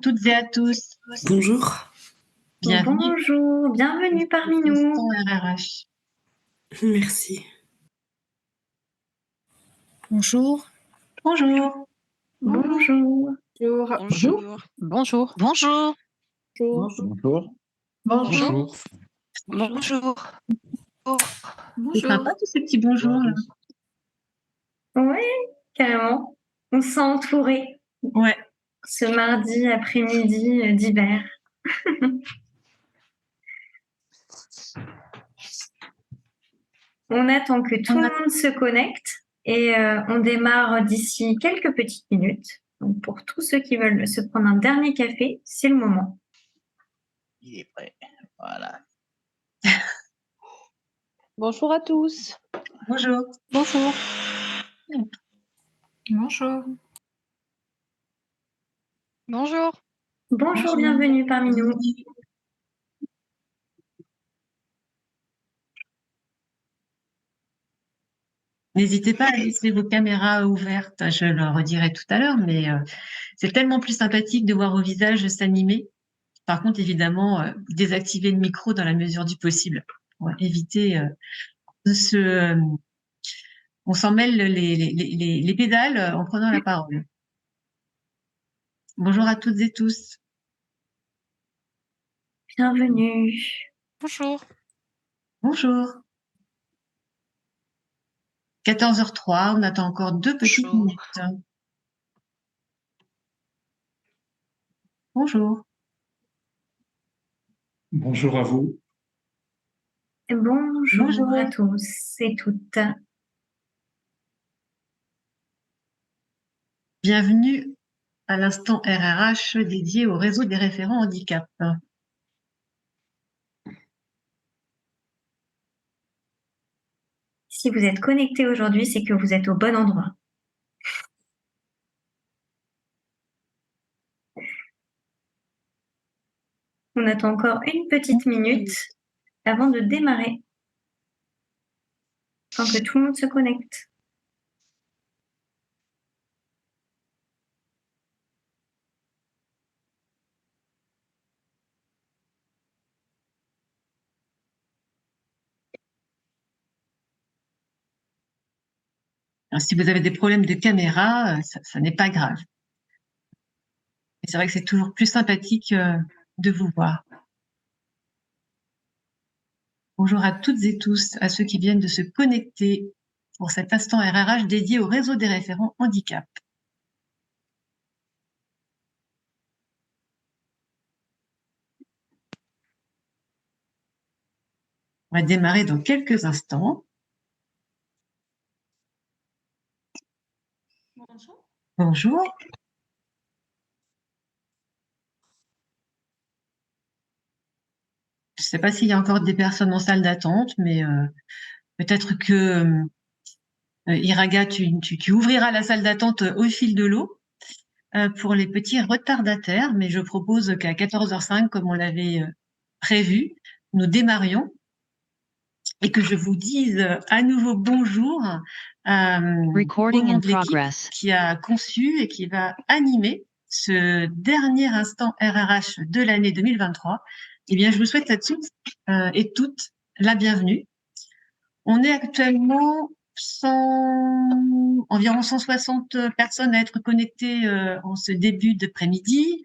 toutes et à tous. Bonjour. Bienvenue Bonjour, bienvenue parmi dans nous. Instant RRH. Merci. Bonjour. Bonjour. Bonjour. Bonjour. Bonjour. Bonjour. Bonjour. Bonjour. Bonjour. C'est sympa tous ces petits bonjours là. Oui, carrément. On se sent entouré Ouais. ce mardi après-midi d'hiver. On attend que tout le monde se connecte et on démarre d'ici quelques petites minutes. Donc pour tous ceux qui veulent se prendre un dernier café, c'est le moment. Il est prêt. Voilà. Bonjour à tous. Bonjour. Bonjour. Bonjour. Bonjour. Bonjour, bienvenue parmi nous. N'hésitez pas à laisser vos caméras ouvertes, je le redirai tout à l'heure, mais c'est tellement plus sympathique de voir vos visages s'animer. Par contre, évidemment, désactiver le micro dans la mesure du possible pour éviter de se... on s'en mêle les pédales en prenant la parole. Bonjour à toutes et tous. Bienvenue. Bonjour. Bonjour. 14h03, on attend encore 2 petites Bonjour. minutes. Bonjour. Bonjour à vous. Bonjour à tous et toutes. Bienvenue à l'instant RRH dédié au réseau des référents handicap. Si vous êtes connecté aujourd'hui, c'est que vous êtes au bon endroit. On attend encore une petite minute avant de démarrer. Tant que tout le monde se connecte. Alors, si vous avez des problèmes de caméra, ça n'est pas grave. Et c'est vrai que c'est toujours plus sympathique de vous voir. Bonjour à toutes et tous, à ceux qui viennent de se connecter pour cet instant RRH dédié au réseau des référents handicap. On va démarrer dans quelques instants. Bonjour. Bonjour. Je ne sais pas s'il y a encore des personnes en salle d'attente, mais peut-être que Iraga, tu ouvriras la salle d'attente au fil de l'eau pour les petits retardataires, mais je propose qu'à 14h05, comme on l'avait prévu, nous démarrions et que je vous dise à nouveau bonjour au nom de l'équipe qui a conçu et qui va animer ce dernier instant RRH de l'année 2023. Eh bien, je vous souhaite à tous et toutes la bienvenue. On est actuellement environ 160 personnes à être connectées en ce début d'après-midi.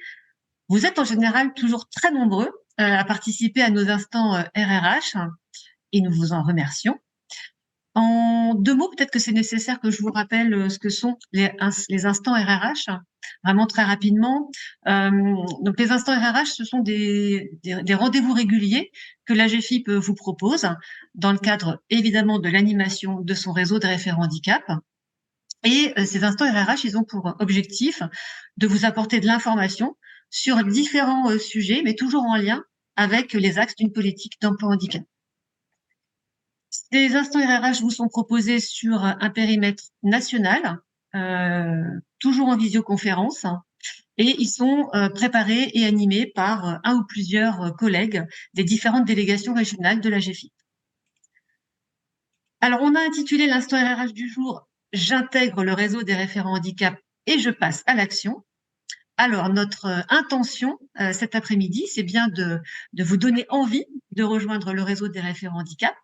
Vous êtes en général toujours très nombreux à participer à nos instants RRH et nous vous en remercions. En 2 mots, peut-être que c'est nécessaire que je vous rappelle ce que sont les instants RRH, vraiment très rapidement. Donc les instants RRH, ce sont des rendez-vous réguliers que l'AGFIP vous propose dans le cadre évidemment de l'animation de son réseau de référents handicap. Et ces instants RRH, ils ont pour objectif de vous apporter de l'information sur différents sujets, mais toujours en lien avec les axes d'une politique d'emploi handicap. Ces instants RRH vous sont proposés sur un périmètre national, toujours en visioconférence, et ils sont préparés et animés par un ou plusieurs collègues des différentes délégations régionales de la GFIP. Alors, on a intitulé l'instant RRH du jour « J'intègre le réseau des référents handicap et je passe à l'action ». Alors, notre intention cet après-midi, c'est bien de vous donner envie de rejoindre le réseau des référents handicap.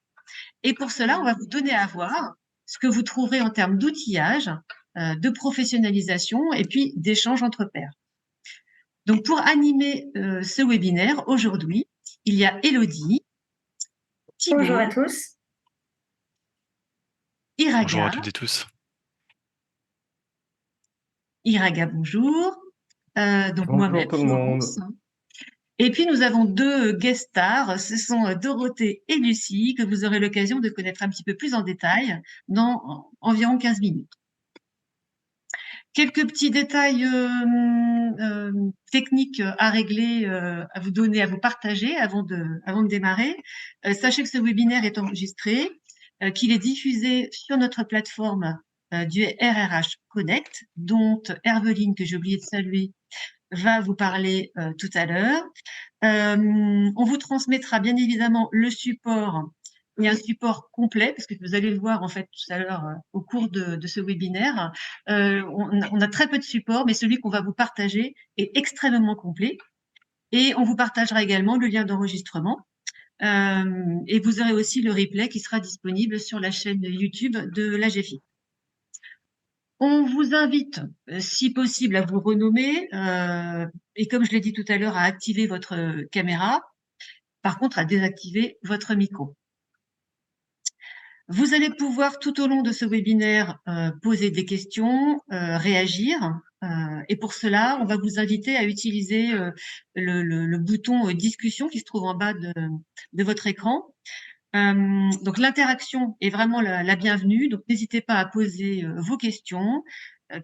Et pour cela, on va vous donner à voir ce que vous trouverez en termes d'outillage, de professionnalisation et puis d'échange entre pairs. Donc, pour animer ce webinaire aujourd'hui, il y a Élodie, Thibaut, Bonjour à tous. Iraga. Bonjour à toutes et tous. Iraga, bonjour. Donc Bonjour moi-même, tout le monde. Florence. Et puis nous avons deux guest stars, ce sont Dorothée et Lucie, que vous aurez l'occasion de connaître un petit peu plus en détail dans environ 15 minutes. Quelques petits détails techniques à régler, à vous donner, à vous partager avant de démarrer. Sachez que ce webinaire est enregistré, qu'il est diffusé sur notre plateforme du RRH Connect, dont Herveline, que j'ai oublié de saluer, va vous parler tout à l'heure. On vous transmettra bien évidemment le support et un support complet, parce que vous allez le voir en fait tout à l'heure au cours de ce webinaire. On a très peu de support, mais celui qu'on va vous partager est extrêmement complet. Et on vous partagera également le lien d'enregistrement. Et vous aurez aussi le replay qui sera disponible sur la chaîne YouTube de l'AGFI. On vous invite, si possible, à vous renommer et comme je l'ai dit tout à l'heure, à activer votre caméra. Par contre, à désactiver votre micro. Vous allez pouvoir, tout au long de ce webinaire, poser des questions, réagir. Et pour cela, on va vous inviter à utiliser le bouton discussion qui se trouve en bas de votre écran. Donc, l'interaction est vraiment la bienvenue. Donc, n'hésitez pas à poser vos questions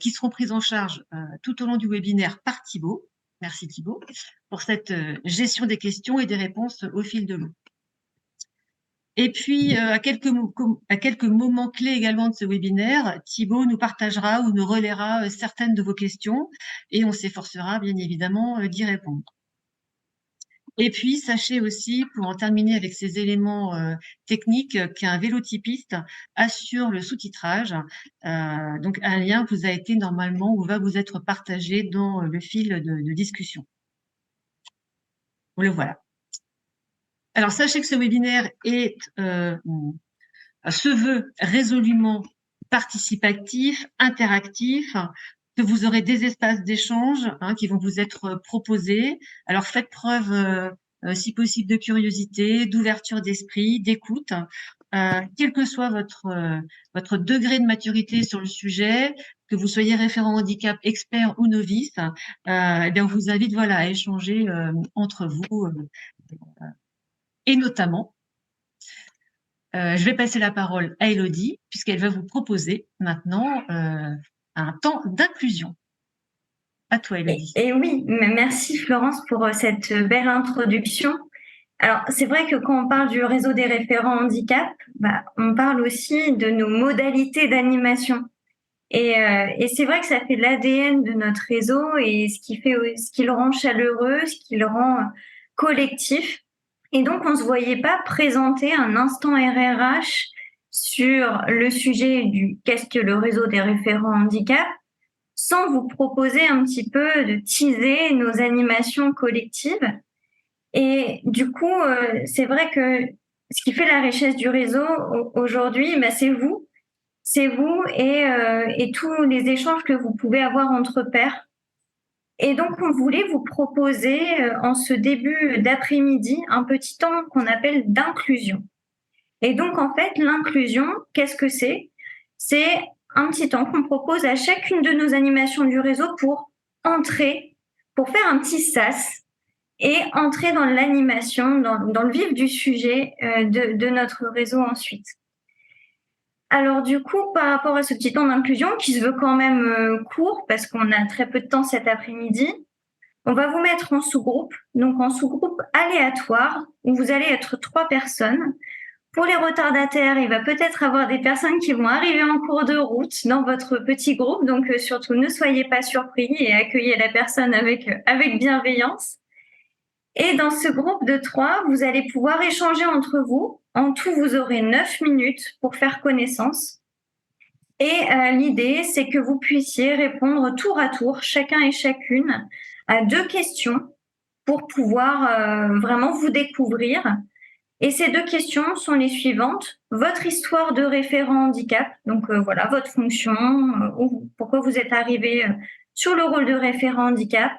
qui seront prises en charge tout au long du webinaire par Thibaut. Merci Thibaut pour cette gestion des questions et des réponses au fil de l'eau. Et puis, à quelques moments clés également de ce webinaire, Thibaut nous partagera ou nous relaiera certaines de vos questions et on s'efforcera bien évidemment d'y répondre. Et puis, sachez aussi, pour en terminer avec ces éléments techniques, qu'un vélotypiste assure le sous-titrage. Donc, un lien vous a été normalement ou va vous être partagé dans le fil de discussion. Le voilà. Alors, sachez que ce webinaire se veut résolument participatif, interactif, que vous aurez des espaces d'échange qui vont vous être proposés. Alors, faites preuve, si possible, de curiosité, d'ouverture d'esprit, d'écoute. Quel que soit votre degré de maturité sur le sujet, que vous soyez référent handicap, expert ou novice, eh bien, on vous invite à échanger entre vous. Et notamment, je vais passer la parole à Élodie, puisqu'elle va vous proposer maintenant un temps d'inclusion. À toi, Élodie. Et oui, merci Florence pour cette belle introduction. Alors, c'est vrai que quand on parle du réseau des référents handicap, on parle aussi de nos modalités d'animation. Et c'est vrai que ça fait l'ADN de notre réseau et ce qui le rend chaleureux, ce qui le rend collectif. Et donc, on ne se voyait pas présenter un instant RRH sur le sujet du qu'est-ce que le réseau des référents handicap sans vous proposer un petit peu de teaser nos animations collectives. Et du coup, c'est vrai que ce qui fait la richesse du réseau aujourd'hui, c'est vous. C'est vous et tous les échanges que vous pouvez avoir entre pairs. Et donc, on voulait vous proposer en ce début d'après-midi un petit temps qu'on appelle d'inclusion. Et donc, en fait, l'inclusion, qu'est-ce que c'est ? C'est un petit temps qu'on propose à chacune de nos animations du réseau pour entrer, pour faire un petit sas et entrer dans l'animation, dans le vif du sujet de notre réseau ensuite. Alors du coup, par rapport à ce petit temps d'inclusion qui se veut quand même court parce qu'on a très peu de temps cet après-midi, on va vous mettre en sous-groupe, donc en sous-groupe aléatoire où vous allez être 3 personnes. Pour les retardataires, il va peut-être avoir des personnes qui vont arriver en cours de route dans votre petit groupe, donc surtout ne soyez pas surpris et accueillez la personne avec bienveillance. Et dans ce groupe de 3, vous allez pouvoir échanger entre vous. En tout, vous aurez 9 minutes pour faire connaissance. Et l'idée, c'est que vous puissiez répondre tour à tour, chacun et chacune, à 2 questions pour pouvoir vraiment vous découvrir. Et ces 2 questions sont les suivantes. Votre histoire de référent handicap, donc voilà, votre fonction, pourquoi vous êtes arrivé sur le rôle de référent handicap.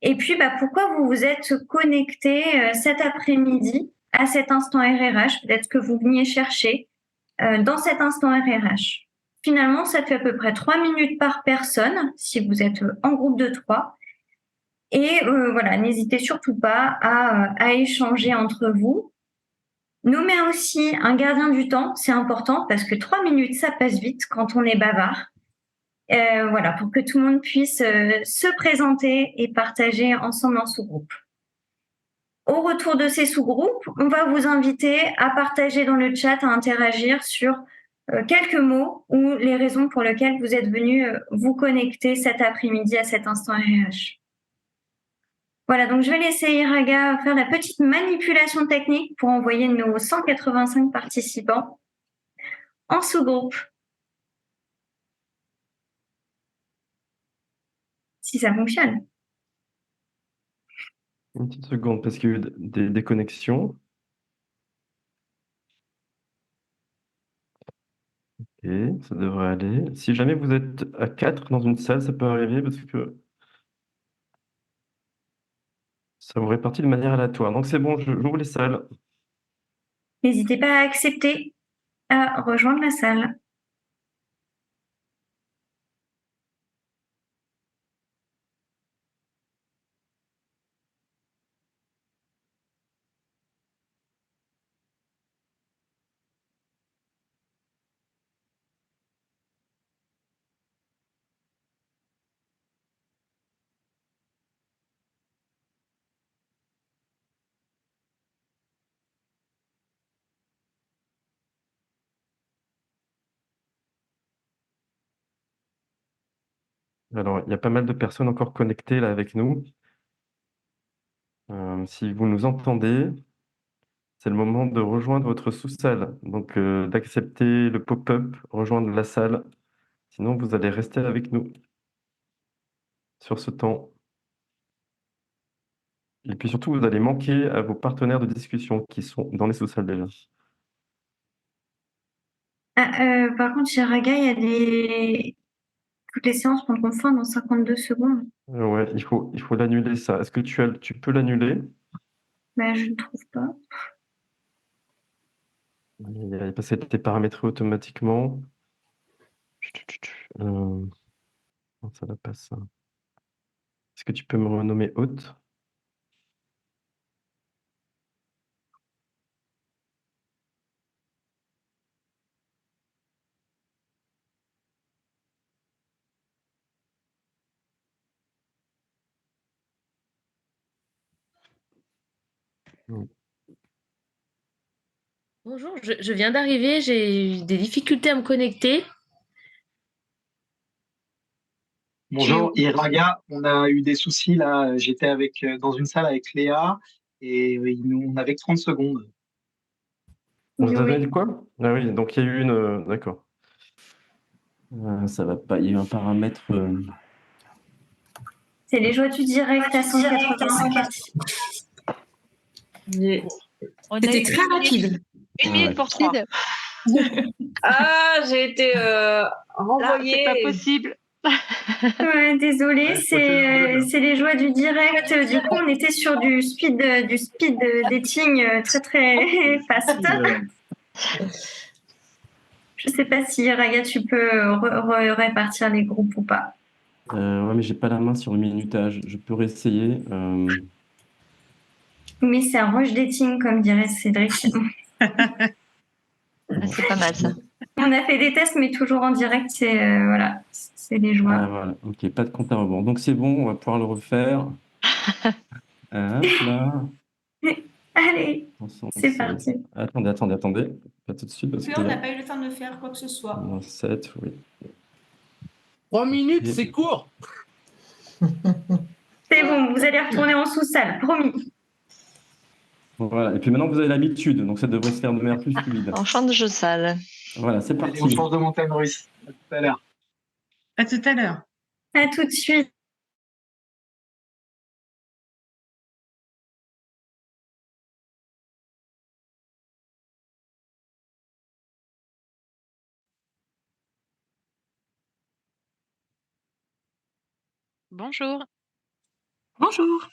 Et puis, pourquoi vous vous êtes connecté cet après-midi à cet instant RRH, peut-être que vous veniez chercher dans cet instant RRH. Finalement, ça fait à peu près 3 minutes par personne, si vous êtes en groupe de 3. Et voilà, n'hésitez surtout pas à échanger entre vous. Nommez aussi un gardien du temps, c'est important parce que 3 minutes, ça passe vite quand on est bavard. Voilà, pour que tout le monde puisse se présenter et partager ensemble en sous-groupe. Au retour de ces sous-groupes, on va vous inviter à partager dans le chat, à interagir sur quelques mots ou les raisons pour lesquelles vous êtes venus vous connecter cet après-midi à cet instant RH. Voilà, donc je vais laisser Iraga faire la petite manipulation technique pour envoyer nos 185 participants en sous-groupe. Si ça fonctionne. Une petite seconde, parce qu'il y a eu des déconnexions. Ok, ça devrait aller. Si jamais vous êtes à 4 dans une salle, ça peut arriver parce que ça vous répartit de manière aléatoire. Donc c'est bon, j'ouvre les salles. N'hésitez pas à accepter, à rejoindre la salle. Alors, il y a pas mal de personnes encore connectées là avec nous. Si vous nous entendez, c'est le moment de rejoindre votre sous-salle. Donc, d'accepter le pop-up, rejoindre la salle. Sinon, vous allez rester avec nous sur ce temps. Et puis surtout, vous allez manquer à vos partenaires de discussion qui sont dans les sous-salles déjà. Par contre, chez Raga, il y a toutes les séances prendront fin dans 52 secondes. Ouais, il faut l'annuler ça. Est-ce que tu peux l'annuler? Je ne trouve pas. Il a passé été paramétré automatiquement. Non, ça va pas ça. Est-ce que tu peux me renommer hôte? Bonjour, je viens d'arriver, j'ai eu des difficultés à me connecter. Bonjour, Iraga, on a eu des soucis là. J'étais dans une salle avec Léa et on avait que 30 secondes. Vous avez Oui. dit quoi? Ah oui, donc il y a eu une. D'accord. Ça va pas, il y a eu un paramètre. C'est les joies du direct à 180 parties. C'était très rapide. Une minute pour 3. Ah, j'ai été Là, renvoyée. c'est pas possible. Ouais, désolée, Ouais, c'est les joies du direct. Du coup, on était sur du speed dating très très fast. Je sais pas si Raga, tu peux répartir les groupes ou pas. Ouais, mais j'ai pas la main sur le minutage. Je peux réessayer. Mais c'est un rush dating, comme dirait Cédric. C'est pas mal ça. On a fait des tests, mais toujours en direct, voilà, c'est les joies. Ah, voilà, ok, pas de compte à rebours. Donc c'est bon, on va pouvoir le refaire. Hop là. Allez, c'est parti. Attendez. Pas tout de suite. Parce On n'a pas eu le temps de faire quoi que ce soit. 7, oui. 3 minutes, c'est court. C'est bon, vous allez retourner en sous-salle, promis. Voilà, et puis maintenant vous avez l'habitude, donc ça devrait se faire de manière plus fluide. On change de salle. Voilà, c'est Allez, parti. on change de montagne russe. À tout à l'heure. À tout à l'heure. À tout de suite. Bonjour. Bonjour.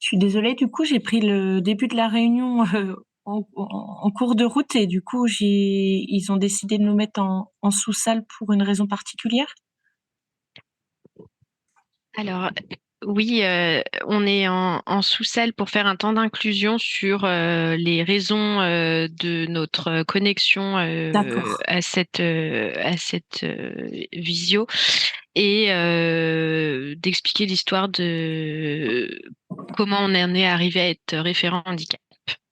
Je suis désolée, du coup, j'ai pris le début de la réunion en cours de route et du coup, ils ont décidé de nous mettre en sous-salle pour une raison particulière. Alors, oui, on est en sous-salle pour faire un temps d'inclusion sur les raisons de notre connexion D'accord. à cette visio et d'expliquer l'histoire de comment on en est arrivé à être référent handicap.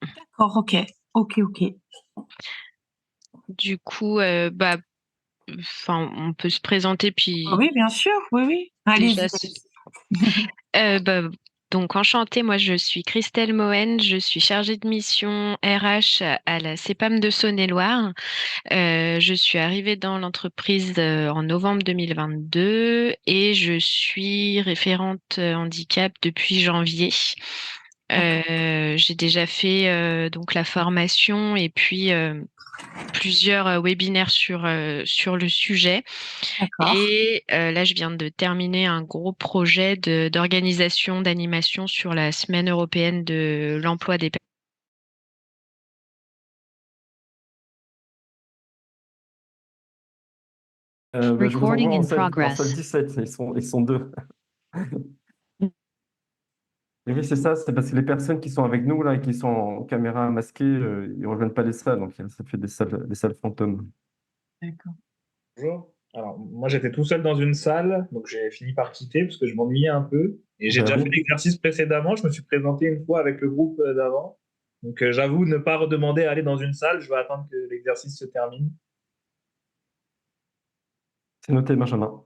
D'accord, ok. Ok, ok. Du coup, bah, enfin, on peut se présenter puis Oui, bien sûr, oui, oui. Allez-y. déjà. Bah, donc enchantée, moi je suis Christelle Mohen, je suis chargée de mission RH à la CEPAM de Saône-et-Loire. Je suis arrivée dans l'entreprise en novembre 2022 et je suis référente handicap depuis janvier. J'ai déjà fait donc la formation et puis plusieurs webinaires sur le sujet. D'accord. Et là, je viens de terminer un gros projet d'organisation, d'animation sur la Semaine européenne de l'emploi des personnes. Bah, je vous envoie en salle 17, ils sont deux. Et oui, c'est ça, c'est parce que les personnes qui sont avec nous, là, qui sont en caméra masquée, ils ne rejoignent pas les salles, donc ça fait des salles fantômes. D'accord. Bonjour. Alors, moi, j'étais tout seul dans une salle, donc j'ai fini par quitter parce que je m'ennuyais un peu. Et j'ai Bah déjà oui. fait l'exercice précédemment. Je me suis présenté une fois avec le groupe d'avant. Donc, j'avoue ne pas redemander à aller dans une salle. Je vais attendre que l'exercice se termine. C'est noté, Benjamin.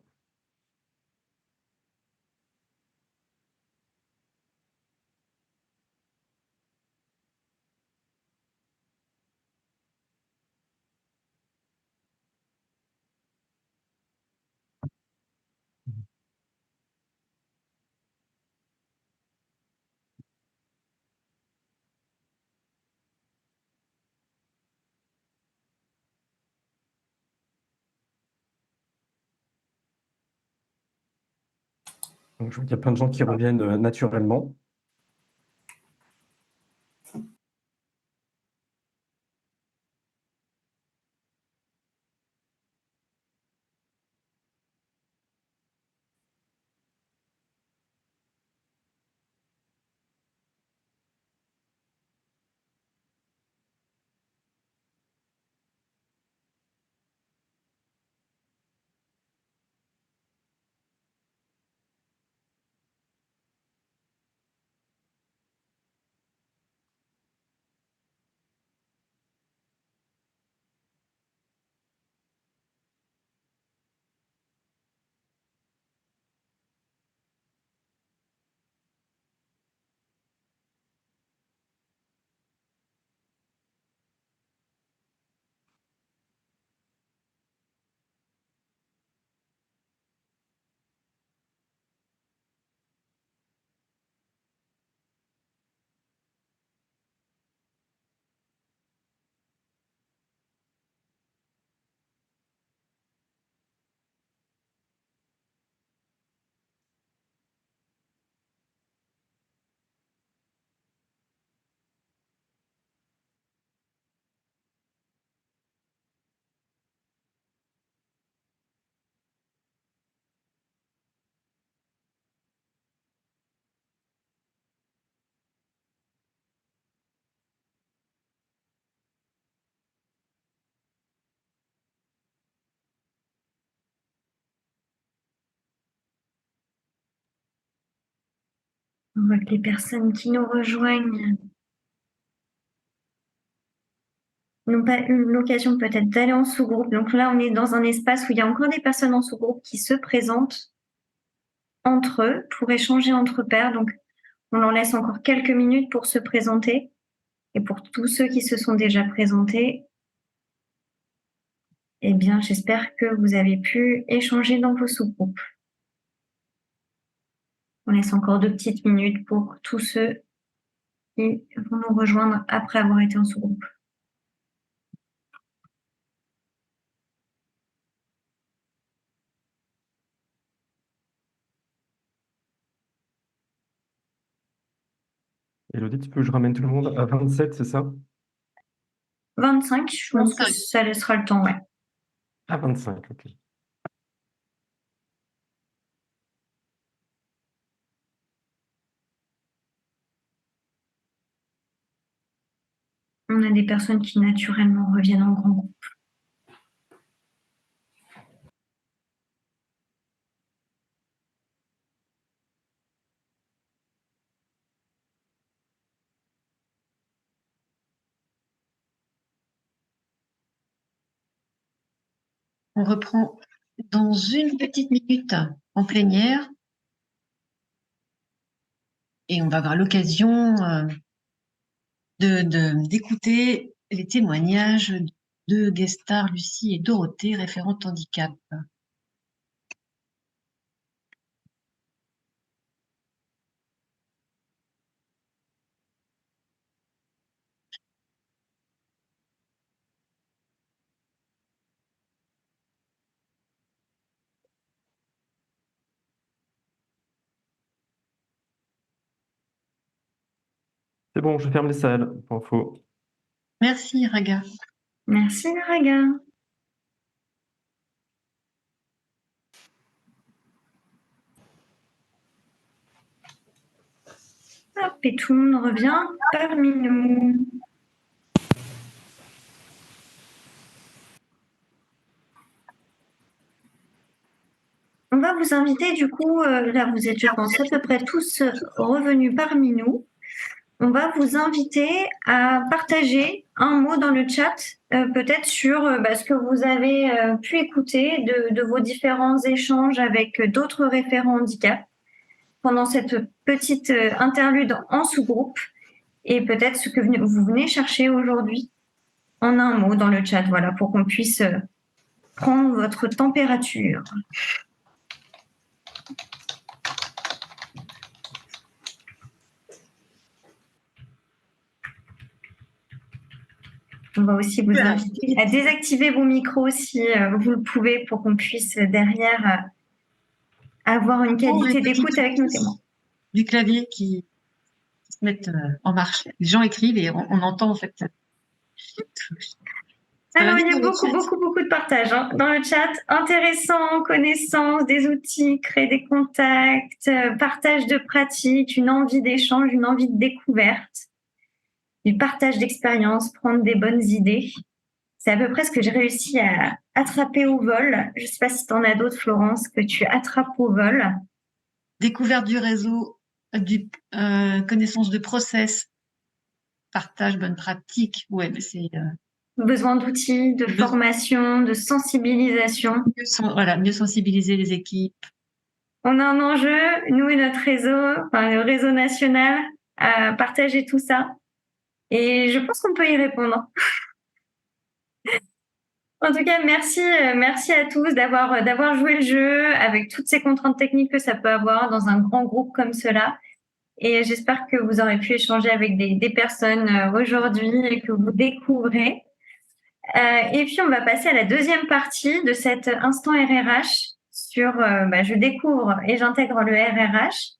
Donc, je vois qu'il y a plein de gens qui reviennent naturellement. On voit que les personnes qui nous rejoignent n'ont pas eu l'occasion peut-être d'aller en sous-groupe. Donc là, on est dans un espace où il y a encore des personnes en sous-groupe qui se présentent entre eux pour échanger entre pairs. Donc, on leur laisse encore quelques minutes pour se présenter. Et pour tous ceux qui se sont déjà présentés, eh bien, j'espère que vous avez pu échanger dans vos sous-groupes. On laisse encore 2 petites minutes pour tous ceux qui vont nous rejoindre après avoir été en sous-groupe. Élodie, tu peux que je ramène tout le monde à 27, c'est ça? 25, je pense que 25. ça laissera le temps, ouais. À 25, ok. On a des personnes qui naturellement reviennent en grand groupe. On reprend dans une petite minute en plénière et on va avoir l'occasion d'écouter les témoignages de Guestard, Lucie et Dorothée, référentes handicap. C'est bon, je ferme les salles, pour info. Merci, Raga. Merci, Raga. Hop, et tout le monde revient parmi nous. On va vous inviter, du coup, là vous êtes, je pense, à peu près tous revenus parmi nous. On va vous inviter à partager un mot dans le chat, peut-être sur ce que vous avez pu écouter de vos différents échanges avec d'autres référents handicap pendant cette petite interlude en sous-groupe, et peut-être ce que vous venez chercher aujourd'hui en un mot dans le chat, voilà, pour qu'on puisse prendre votre température. On va aussi vous inviter à désactiver vos micros si vous le pouvez, pour qu'on puisse derrière avoir une qualité d'écoute avec nos témoins. Du clavier qui se mettent en marche. Les gens écrivent et on entend en fait. Alors, il y a beaucoup de partage dans le chat. Intéressant, connaissance des outils, créer des contacts, partage de pratiques, une envie d'échange, une envie de découverte, du partage d'expérience, prendre des bonnes idées. C'est à peu près ce que j'ai réussi à attraper au vol. Je ne sais pas si tu en as d'autres, Florence, que tu attrapes au vol. Découverte du réseau, connaissance de process, partage, bonne pratique. Ouais, mais c'est... Besoin d'outils, de formation, de sensibilisation. Mieux sensibiliser les équipes. On a un enjeu, nous et notre réseau, le réseau national, à partager tout ça. Et je pense qu'on peut y répondre. En tout cas, merci à tous d'avoir joué le jeu avec toutes ces contraintes techniques que ça peut avoir dans un grand groupe comme cela. Et j'espère que vous aurez pu échanger avec des personnes aujourd'hui et que vous découvrez. Et puis, on va passer à la deuxième partie de cet instant RRH sur je découvre et j'intègre le RRH.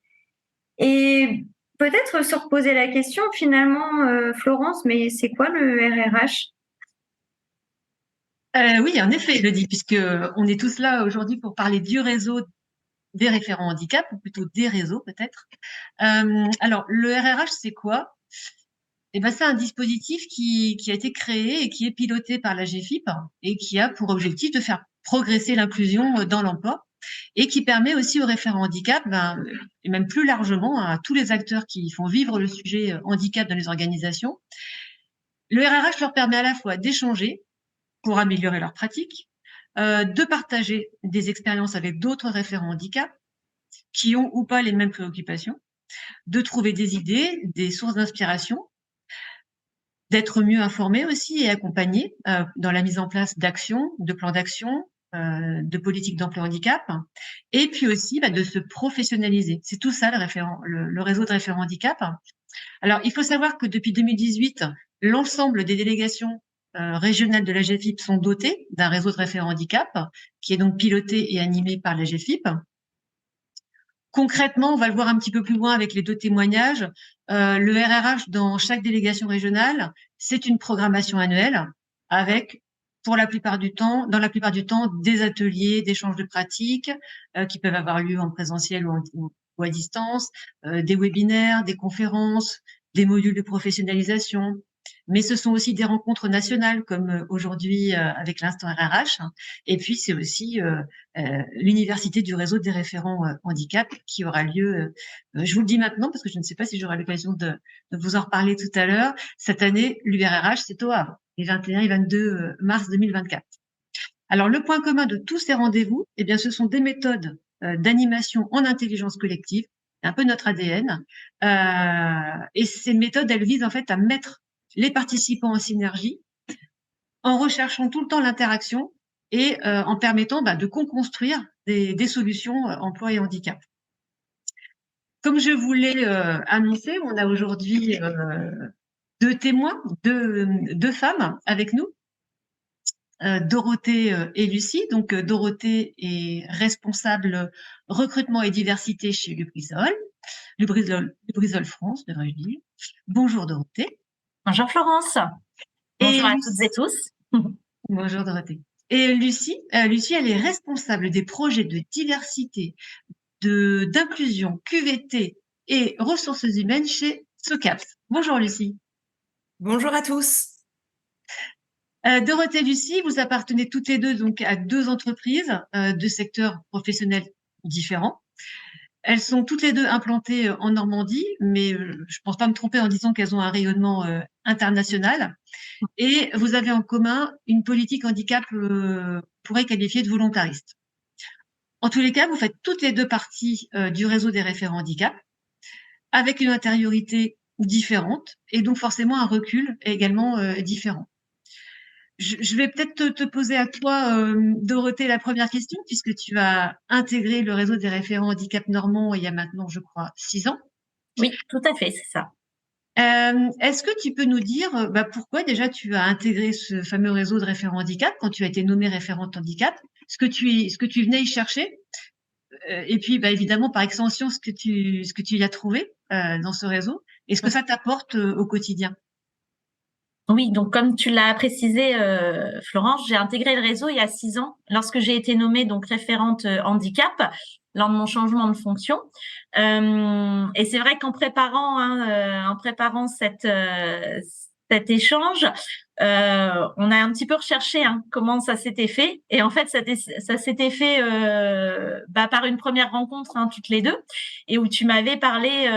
Et peut-être se reposer la question finalement, Florence, mais c'est quoi le RRH ? Oui, en effet, Elodie, puisque on est tous là aujourd'hui pour parler du réseau des référents handicap, ou plutôt des réseaux peut-être. Alors, le RRH, c'est quoi ? C'est un dispositif qui a été créé et qui est piloté par la GFIP et qui a pour objectif de faire progresser l'inclusion dans l'emploi et qui permet aussi aux référents handicap, et même plus largement à tous les acteurs qui font vivre le sujet handicap dans les organisations. Le RRH leur permet à la fois d'échanger pour améliorer leur pratique, de partager des expériences avec d'autres référents handicap qui ont ou pas les mêmes préoccupations, de trouver des idées, des sources d'inspiration, d'être mieux informés aussi et accompagnés dans la mise en place d'actions, de plans d'action, de politiques d'emploi handicap, et puis aussi de se professionnaliser. C'est tout ça le réseau de référents handicap. Alors, il faut savoir que depuis 2018, l'ensemble des délégations régionales de la GFIP sont dotées d'un réseau de référents handicap qui est donc piloté et animé par la GFIP. Concrètement, on va le voir un petit peu plus loin avec les deux témoignages. Le RRH dans chaque délégation régionale, c'est une programmation annuelle avec, dans la plupart du temps, des ateliers, d'échanges de pratiques qui peuvent avoir lieu en présentiel ou à distance, des webinaires, des conférences, des modules de professionnalisation. Mais ce sont aussi des rencontres nationales comme aujourd'hui avec l'instant RRH. Et puis, c'est aussi l'université du réseau des référents handicap qui aura lieu, je vous le dis maintenant parce que je ne sais pas si j'aurai l'occasion de vous en reparler tout à l'heure. Cette année, l'URRH, c'est au Havre, les 21 et 22 mars 2024. Alors, le point commun de tous ces rendez-vous, eh bien, ce sont des méthodes d'animation en intelligence collective, un peu notre ADN. Et ces méthodes, elles visent en fait à mettre les participants en synergie, en recherchant tout le temps l'interaction et en permettant de co-construire des solutions emploi et handicap. Comme je vous l'ai annoncé, on a aujourd'hui deux témoins, deux femmes avec nous, Dorothée et Lucie. Donc Dorothée est responsable recrutement et diversité chez Lubrizol France, devrais-je dire. Bonjour Dorothée. Bonjour Florence. Bonjour à toutes et tous. Bonjour Dorothée. Et Lucie, elle est responsable des projets de diversité, d'inclusion, QVT et ressources humaines chez SOCAPS. Bonjour Lucie. Bonjour à tous. Dorothée et Lucie, vous appartenez toutes les deux donc à deux entreprises de secteurs professionnels différents. Elles sont toutes les deux implantées en Normandie, mais je ne pense pas me tromper en disant qu'elles ont un rayonnement international. Et vous avez en commun une politique handicap pourrait qualifier de volontariste. En tous les cas, vous faites toutes les deux partie du réseau des référents handicap, avec une intériorité différente et donc forcément un recul également différent. Je vais peut-être te poser à toi, Dorothée, la première question, puisque tu as intégré le réseau des référents handicap normands il y a maintenant, je crois, 6 ans. Oui, tout à fait, c'est ça. Est-ce que tu peux nous dire pourquoi déjà tu as intégré ce fameux réseau de référents handicap quand tu as été nommée référente handicap, ce que tu venais y chercher, et puis évidemment par extension ce que tu y as trouvé dans ce réseau, et ce que ça t'apporte au quotidien. Oui, donc comme tu l'as précisé, Florence, j'ai intégré le réseau il y a 6 ans, lorsque j'ai été nommée donc référente handicap lors de mon changement de fonction. Et c'est vrai qu'en préparant cet échange, on a un petit peu recherché comment ça s'était fait. Et en fait, ça s'était fait par une première rencontre toutes les deux, et où tu m'avais parlé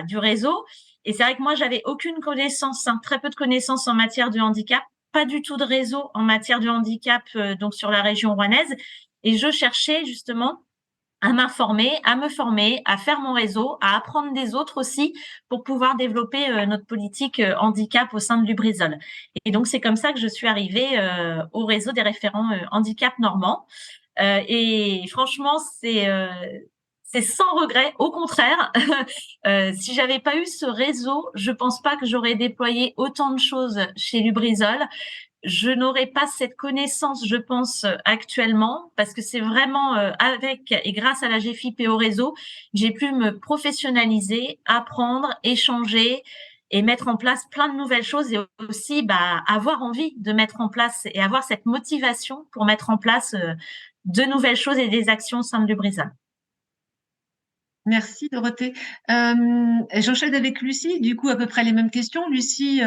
du réseau. Et c'est vrai que moi, j'avais aucune connaissance, très peu de connaissances en matière de handicap, pas du tout de réseau en matière de handicap, donc sur la région rouennaise. Et je cherchais justement à m'informer, à me former, à faire mon réseau, à apprendre des autres aussi pour pouvoir développer notre politique handicap au sein de Lubrizol. Et donc, c'est comme ça que je suis arrivée au réseau des référents handicap normands. Et franchement, c'est sans regret, au contraire. Si j'avais pas eu ce réseau, je pense pas que j'aurais déployé autant de choses chez Lubrizol. Je n'aurais pas cette connaissance, je pense, actuellement, parce que c'est vraiment avec et grâce à la GFIP et au réseau, j'ai pu me professionnaliser, apprendre, échanger et mettre en place plein de nouvelles choses, et aussi avoir envie de mettre en place et avoir cette motivation pour mettre en place de nouvelles choses et des actions au sein de Lubrizol. Merci Dorothée. J'enchaîne avec Lucie, du coup à peu près les mêmes questions. Lucie,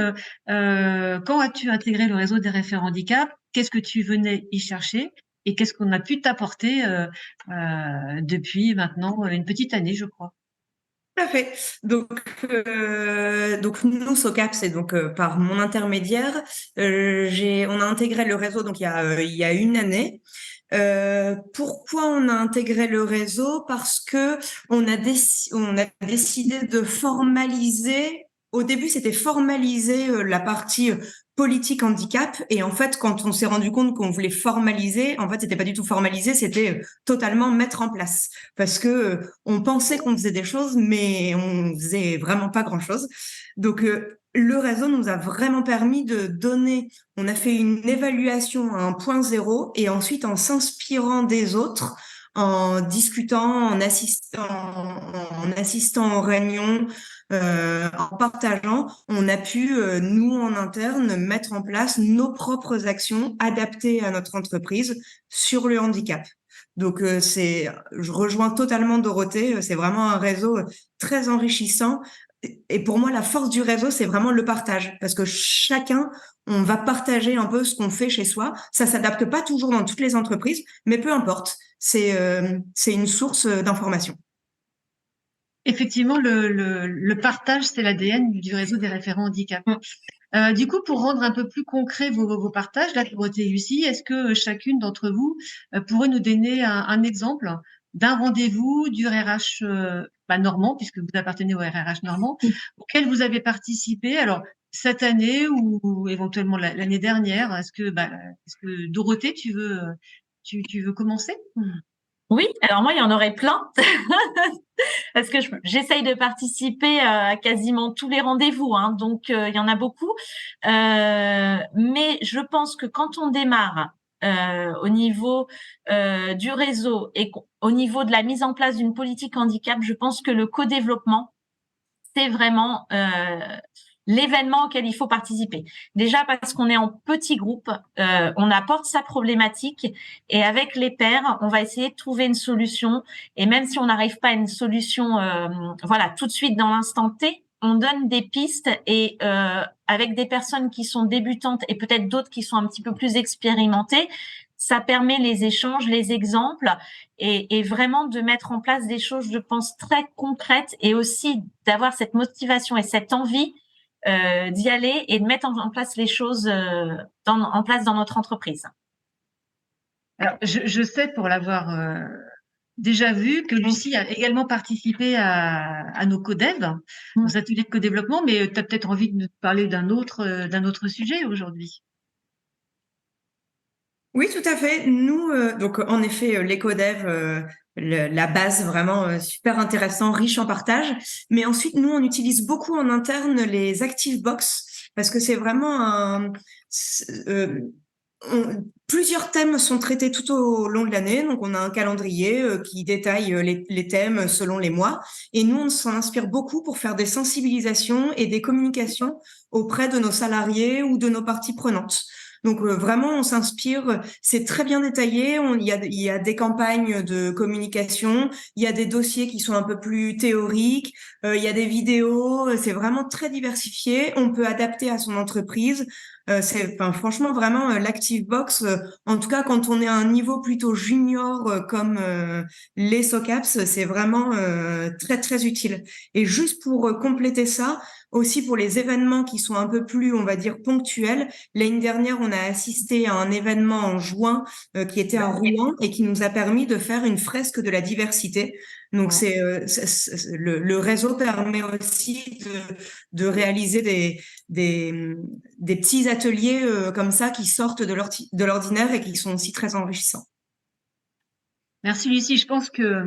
quand as-tu intégré le réseau des référents handicap? Qu'est-ce que tu venais y chercher? et qu'est-ce qu'on a pu t'apporter depuis maintenant une petite année, je crois. Tout à fait. Donc nous, SOCAP, c'est donc par mon intermédiaire, on a intégré le réseau donc il y a une année. Pourquoi on a intégré le réseau? Parce que on a décidé de formaliser. Au début, c'était formaliser la partie politique handicap. Et en fait, quand on s'est rendu compte qu'on voulait formaliser, en fait, c'était pas du tout formaliser, c'était totalement mettre en place. Parce que on pensait qu'on faisait des choses, mais on faisait vraiment pas grand-chose. Donc, le réseau nous a vraiment permis de donner. On a fait une évaluation à 1.0 et ensuite, en s'inspirant des autres, en discutant, en assistant aux réunions, en partageant, on a pu, nous, en interne, mettre en place nos propres actions adaptées à notre entreprise sur le handicap. Donc, je rejoins totalement Dorothée, c'est vraiment un réseau très enrichissant. Et pour moi, la force du réseau, c'est vraiment le partage, parce que chacun, on va partager un peu ce qu'on fait chez soi. Ça s'adapte pas toujours dans toutes les entreprises, mais peu importe. C'est une source d'information. Effectivement, le partage, c'est l'ADN du réseau des référents handicap. Du coup, pour rendre un peu plus concret vos partages, là, Dorothée et Lucie, est-ce que chacune d'entre vous pourrait nous donner un exemple d'un rendez-vous du RRH normand, puisque vous appartenez au RRH normand, auquel vous avez participé, alors cette année ou éventuellement l'année dernière? Est-ce que Dorothée, tu veux commencer? Oui, alors moi, il y en aurait plein. Parce que j'essaye de participer à quasiment tous les rendez-vous, hein, donc il y en a beaucoup. Mais je pense que quand on démarre au niveau du réseau et au niveau de la mise en place d'une politique handicap, je pense que le co-développement, c'est vraiment l'événement auquel il faut participer. Déjà parce qu'on est en petit groupe, on apporte sa problématique et avec les pairs, on va essayer de trouver une solution. Et même si on n'arrive pas à une solution, tout de suite dans l'instant T, on donne des pistes et avec des personnes qui sont débutantes et peut-être d'autres qui sont un petit peu plus expérimentées, ça permet les échanges, les exemples et vraiment de mettre en place des choses, je pense, très concrètes et aussi d'avoir cette motivation et cette envie d'y aller et de mettre en place les choses en place dans notre entreprise. Alors, je sais pour l'avoir déjà vu que Lucie a également participé à nos codev, nos ateliers de co-développement, mais tu as peut-être envie de nous parler d'un autre sujet aujourd'hui. Oui, tout à fait. Nous, donc en effet, l'éco-dev, la base vraiment super intéressant, riche en partage. Mais ensuite, nous, on utilise beaucoup en interne les Active Box parce que c'est vraiment plusieurs thèmes sont traités tout au long de l'année. Donc, on a un calendrier qui détaille les thèmes selon les mois. Et nous, on s'en inspire beaucoup pour faire des sensibilisations et des communications auprès de nos salariés ou de nos parties prenantes. Donc vraiment, on s'inspire, c'est très bien détaillé, il y a des campagnes de communication, il y a des dossiers qui sont un peu plus théoriques, il y a des vidéos, c'est vraiment très diversifié, on peut adapter à son entreprise. Franchement, vraiment, l'Active Box, en tout cas, quand on est à un niveau plutôt junior comme les SOCAPS, c'est vraiment très, très utile. Et juste pour compléter ça, aussi pour les événements qui sont un peu plus, on va dire, ponctuels. L'année dernière, on a assisté à un événement en juin qui était à Rouen et qui nous a permis de faire une fresque de la diversité. Donc, le réseau permet aussi de réaliser des petits ateliers comme ça qui sortent de l'ordinaire et qui sont aussi très enrichissants. Merci Lucie, je pense que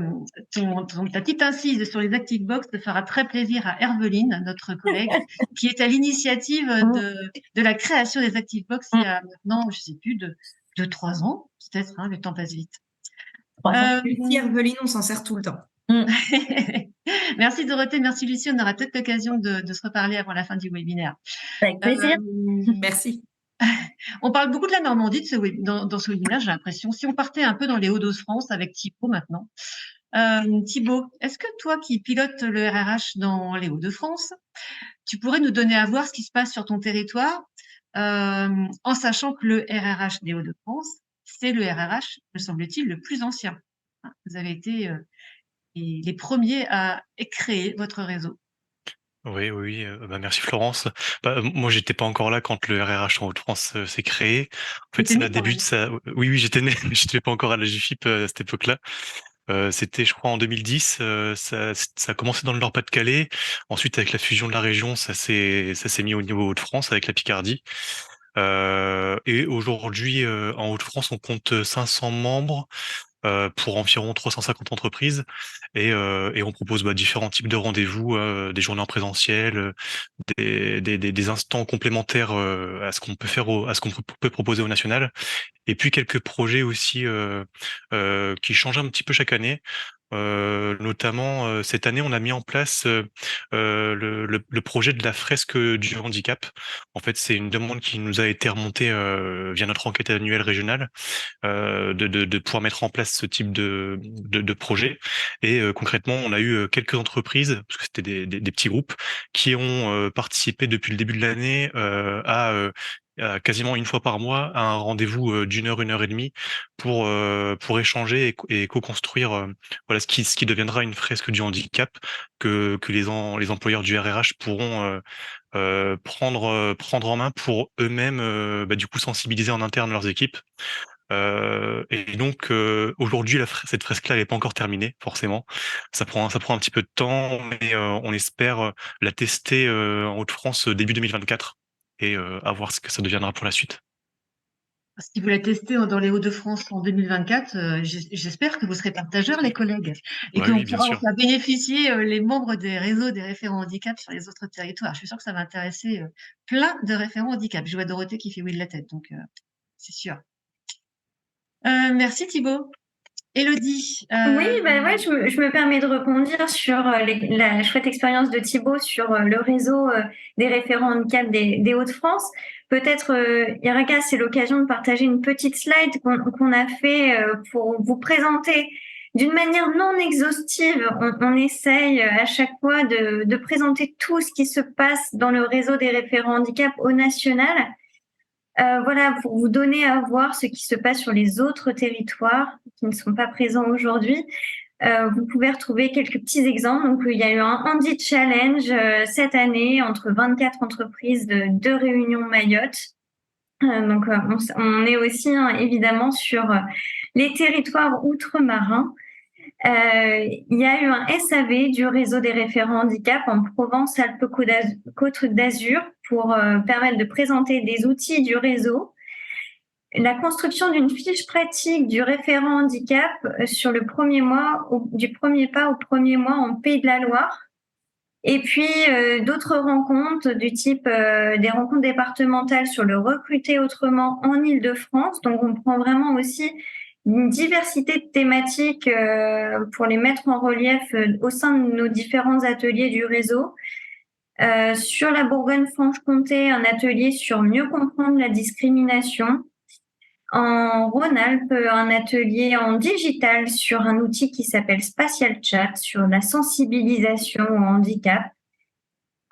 ta petite incise sur les Active Box te fera très plaisir à Herveline, notre collègue, qui est à l'initiative de la création des Active Box il y a maintenant, je ne sais plus, de 3 ans, peut-être, hein, le temps passe vite. Lucie, Herveline, on s'en sert tout le temps. Merci Dorothée, merci Lucie, on aura peut-être l'occasion de se reparler avant la fin du webinaire. Avec plaisir. Merci. On parle beaucoup de la Normandie dans ce webinaire, j'ai l'impression. Si on partait un peu dans les Hauts-de-France avec Thibaut maintenant. Thibaut, est-ce que toi qui pilotes le RRH dans les Hauts-de-France, tu pourrais nous donner à voir ce qui se passe sur ton territoire en sachant que le RRH des Hauts-de-France c'est le RRH, me semble-t-il, le plus ancien. Vous avez été les premiers à créer votre réseau. Oui, oui, merci Florence. Moi, j'étais pas encore là quand le RRH en Hauts-de-France s'est créé. En fait, T'étais ça né quand débute, même. ça. Oui, oui, j'étais né, mais j'étais pas encore à la GFIP à cette époque-là. C'était, je crois, en 2010. Ça a commencé dans le Nord-Pas-de-Calais. Ensuite, avec la fusion de la région, ça s'est mis au niveau Hauts-de-France avec la Picardie. Et aujourd'hui, en Hauts-de-France, on compte 500 membres pour environ 350 entreprises et on propose différents types de rendez-vous, des journées en présentiel, des instants complémentaires à ce qu'on peut faire, à ce qu'on peut proposer au national, et puis quelques projets aussi qui changent un petit peu chaque année. Notamment cette année, on a mis en place le projet de la fresque du handicap. En fait, c'est une demande qui nous a été remontée via notre enquête annuelle régionale, de pouvoir mettre en place ce type de projet. Et concrètement, on a eu quelques entreprises, parce que c'était des petits groupes, qui ont participé depuis le début de l'année à quasiment une fois par mois à un rendez-vous d'une heure, 1 heure et demie pour échanger et co-construire voilà ce qui deviendra une fresque du handicap que les employeurs du RRH pourront prendre en main pour eux-mêmes, du coup sensibiliser en interne leurs équipes. Et donc aujourd'hui, cette fresque-là, elle n'est pas encore terminée, forcément. Ça prend un petit peu de temps, mais on espère la tester en Hauts-de-France début 2024 et à voir ce que ça deviendra pour la suite. Si vous la testez dans les Hauts-de-France en 2024, j'espère que vous serez partageurs, les collègues, et Ouais, qu'on oui, bien pourra en sûr. faire bénéficier les membres des réseaux des référents handicap sur les autres territoires. Je suis sûre que ça va intéresser plein de référents handicap. Je vois Dorothée qui fait oui de la tête, donc c'est sûr. Merci Thibaut. Élodie. Oui, ouais, je me permets de rebondir sur la chouette expérience de Thibaut sur le réseau des référents handicap des Hauts-de-France. Peut-être, Iraga, c'est l'occasion de partager une petite slide qu'on a fait pour vous présenter d'une manière non exhaustive. On essaye à chaque fois de présenter tout ce qui se passe dans le réseau des référents handicap au national. Voilà, pour vous donner à voir ce qui se passe sur les autres territoires qui ne sont pas présents aujourd'hui. Vous pouvez retrouver quelques petits exemples. Donc, il y a eu un Handi Challenge cette année entre 24 entreprises de Réunion Mayotte. Donc, on est aussi évidemment sur les territoires outre-marins. Il y a eu un SAV du réseau des référents handicap en Provence-Alpes-Côte d'Azur pour permettre de présenter des outils du réseau. La construction d'une fiche pratique du référent handicap sur le premier mois, du premier pas au premier mois en Pays de la Loire. Et puis d'autres rencontres du type des rencontres départementales sur le recruter autrement en Île-de-France. Donc on prend vraiment aussi une diversité de thématiques pour les mettre en relief au sein de nos différents ateliers du réseau. Sur la Bourgogne-Franche-Comté, un atelier sur mieux comprendre la discrimination. En Rhône-Alpes, un atelier en digital sur un outil qui s'appelle Spatial Chat, sur la sensibilisation au handicap.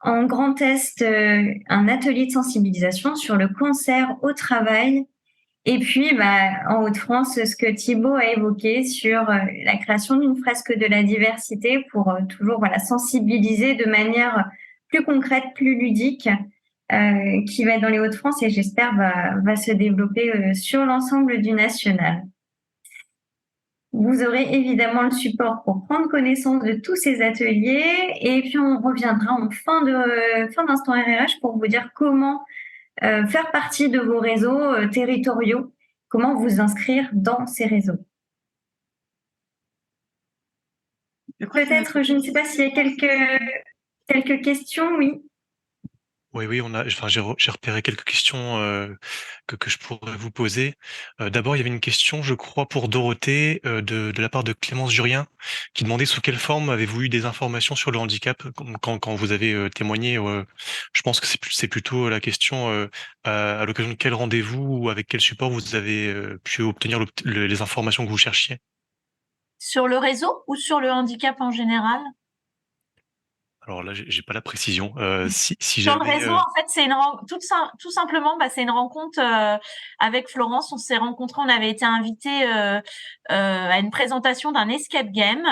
En Grand Est, un atelier de sensibilisation sur le cancer au travail. Et puis, en Hauts-de-France, ce que Thibaut a évoqué sur la création d'une fresque de la diversité pour toujours sensibiliser de manière plus concrète, plus ludique, qui va être dans les Hauts-de-France et j'espère va se développer sur l'ensemble du national. Vous aurez évidemment le support pour prendre connaissance de tous ces ateliers et puis on reviendra en fin d'instant RRH pour vous dire comment faire partie de vos réseaux territoriaux, comment vous inscrire dans ces réseaux. Peut-être, je ne sais pas s'il y a quelques questions, oui. Oui, j'ai repéré quelques questions que je pourrais vous poser. D'abord, il y avait une question, je crois, pour Dorothée, de la part de Clémence Jurien, qui demandait sous quelle forme avez-vous eu des informations sur le handicap quand vous avez témoigné. Je pense que c'est plutôt la question à l'occasion de quel rendez-vous ou avec quel support vous avez pu obtenir les informations que vous cherchiez. Sur le réseau ou sur le handicap en général? Alors là, j'ai pas la précision. Si Sur le jamais, réseau, en fait, c'est tout simplement, c'est une rencontre avec Florence. On s'est rencontrés, on avait été invités à une présentation d'un escape game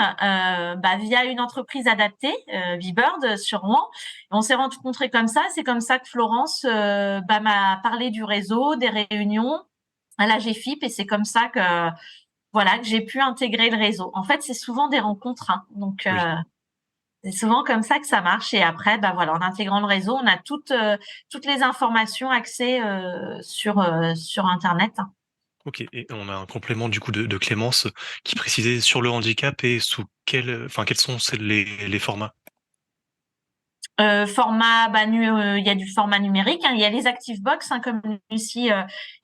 via une entreprise adaptée, V-Bird, sur Rouen. On s'est rencontrés comme ça. C'est comme ça que Florence m'a parlé du réseau, des réunions à la GFIP, et c'est comme ça que voilà que j'ai pu intégrer le réseau. En fait, c'est souvent des rencontres, hein, donc. oui. C'est souvent comme ça que ça marche, et après, en intégrant le réseau, on a toutes les informations accès sur Internet. Ok, et on a un complément du coup de Clémence qui précisait sur le handicap et quels sont les formats. Format, il y a du format numérique, hein, il y a les ActiveBox, hein, comme Lucie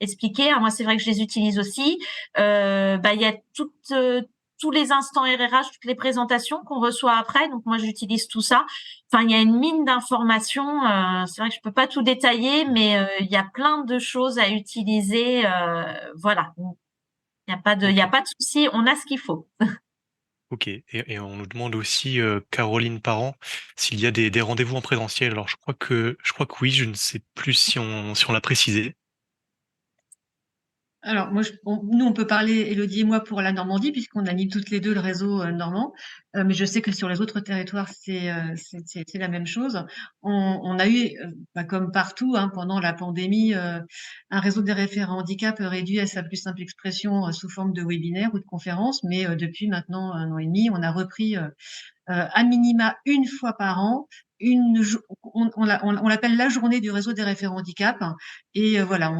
expliquait. Moi, c'est vrai que je les utilise aussi. Il y a tous les instants RRH, toutes les présentations qu'on reçoit après. Donc moi, j'utilise tout ça. Enfin, il y a une mine d'informations. C'est vrai que je peux pas tout détailler, mais il y a plein de choses à utiliser. Voilà. Il y a pas de souci. On a ce qu'il faut. Ok, et on nous demande aussi, Caroline Parent, s'il y a des rendez-vous en présentiel. Alors je crois que oui, je ne sais plus si on l'a précisé. Alors, nous, on peut parler, Élodie et moi, pour la Normandie, puisqu'on anime toutes les deux le réseau normand. Mais je sais que sur les autres territoires, c'est la même chose. On a eu, comme partout, hein, pendant la pandémie, un réseau des référents handicap réduit à sa plus simple expression sous forme de webinaire ou de conférence. Mais depuis maintenant 1 an et demi, on a repris à minima une fois par an on l'appelle la journée du réseau des référents handicap. Et voilà,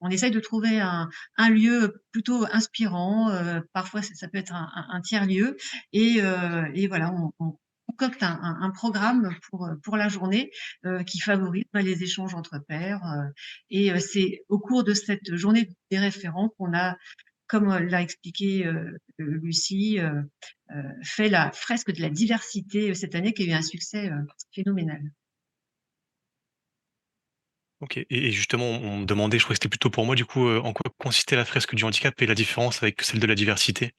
on essaye de trouver un lieu plutôt inspirant. Parfois, ça peut être un tiers-lieu. Et voilà, on concocte un programme pour la journée qui favorise les échanges entre pairs. Et c'est au cours de cette journée des référents qu'on a, comme l'a expliqué Lucie, fait la fresque de la diversité cette année, qui a eu un succès phénoménal. Ok, et justement, on me demandait, je crois que c'était plutôt pour moi, du coup, en quoi consistait la fresque du handicap et la différence avec celle de la diversité.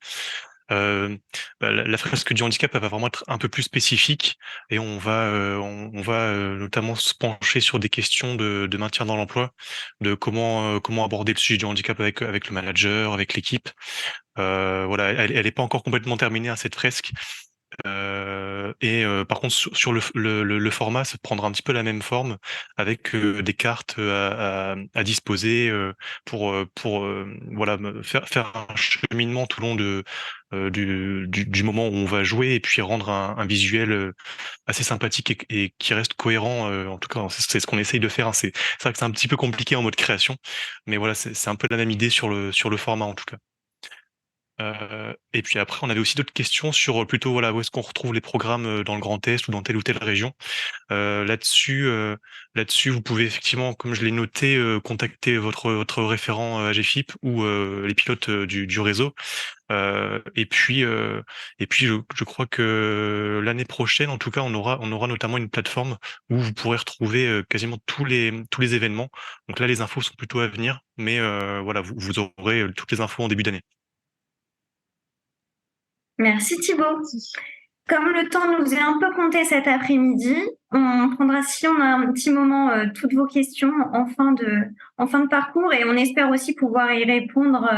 La fresque du handicap, elle va vraiment être un peu plus spécifique, et on va notamment se pencher sur des questions de maintien dans l'emploi, de comment aborder le sujet du handicap avec le manager, avec l'équipe. Voilà, elle est pas encore complètement terminée, hein, cette fresque. Par contre, sur le format, ça prendra un petit peu la même forme, avec des cartes à disposer, pour voilà, faire un cheminement tout au long du moment où on va jouer, et puis rendre un visuel assez sympathique et qui reste cohérent. En tout cas, c'est ce qu'on essaye de faire, hein. C'est vrai que c'est un petit peu compliqué en mode création, mais voilà, c'est un peu la même idée sur le format, en tout cas. Et puis après, on avait aussi d'autres questions sur, plutôt, voilà, où est-ce qu'on retrouve les programmes, dans le Grand Est ou dans telle ou telle région. Là-dessus, vous pouvez effectivement, comme je l'ai noté, contacter votre référent AGFIP ou les pilotes du réseau. Et puis je crois que l'année prochaine, en tout cas, on aura notamment une plateforme où vous pourrez retrouver quasiment tous les événements. Donc là, les infos sont plutôt à venir, mais voilà, vous aurez toutes les infos en début d'année. Merci Thibaut. Comme le temps nous est un peu compté cet après-midi, on prendra, si on a un petit moment, toutes vos questions en fin de parcours, et on espère aussi pouvoir y répondre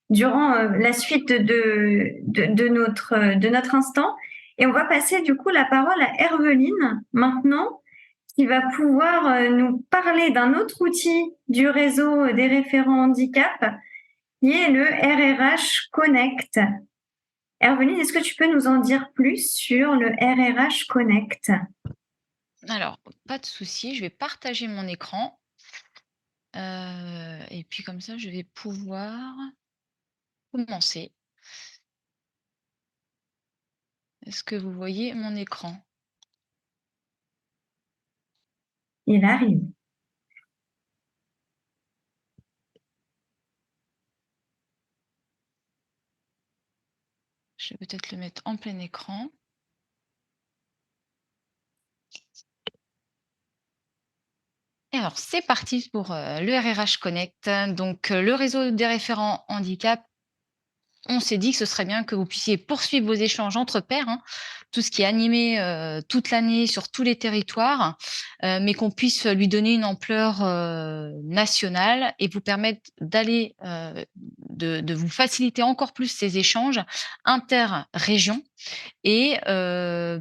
durant la suite de notre instant. Et on va passer du coup la parole à Herveline maintenant, qui va pouvoir nous parler d'un autre outil du réseau des référents handicap, qui est le RRH Connect. Herveline, est-ce que tu peux nous en dire plus sur le RRH Connect? Alors, pas de souci, je vais partager mon écran. Et puis comme ça, je vais pouvoir commencer. Est-ce que vous voyez mon écran? Il arrive. Je vais peut-être le mettre en plein écran. Et alors, c'est parti pour le RRH Connect. Donc, le réseau des référents handicap on s'est dit que ce serait bien que vous puissiez poursuivre vos échanges entre pairs, hein, tout ce qui est animé toute l'année sur tous les territoires, mais qu'on puisse lui donner une ampleur nationale et vous permettre d'aller, de vous faciliter encore plus ces échanges inter-régions. Et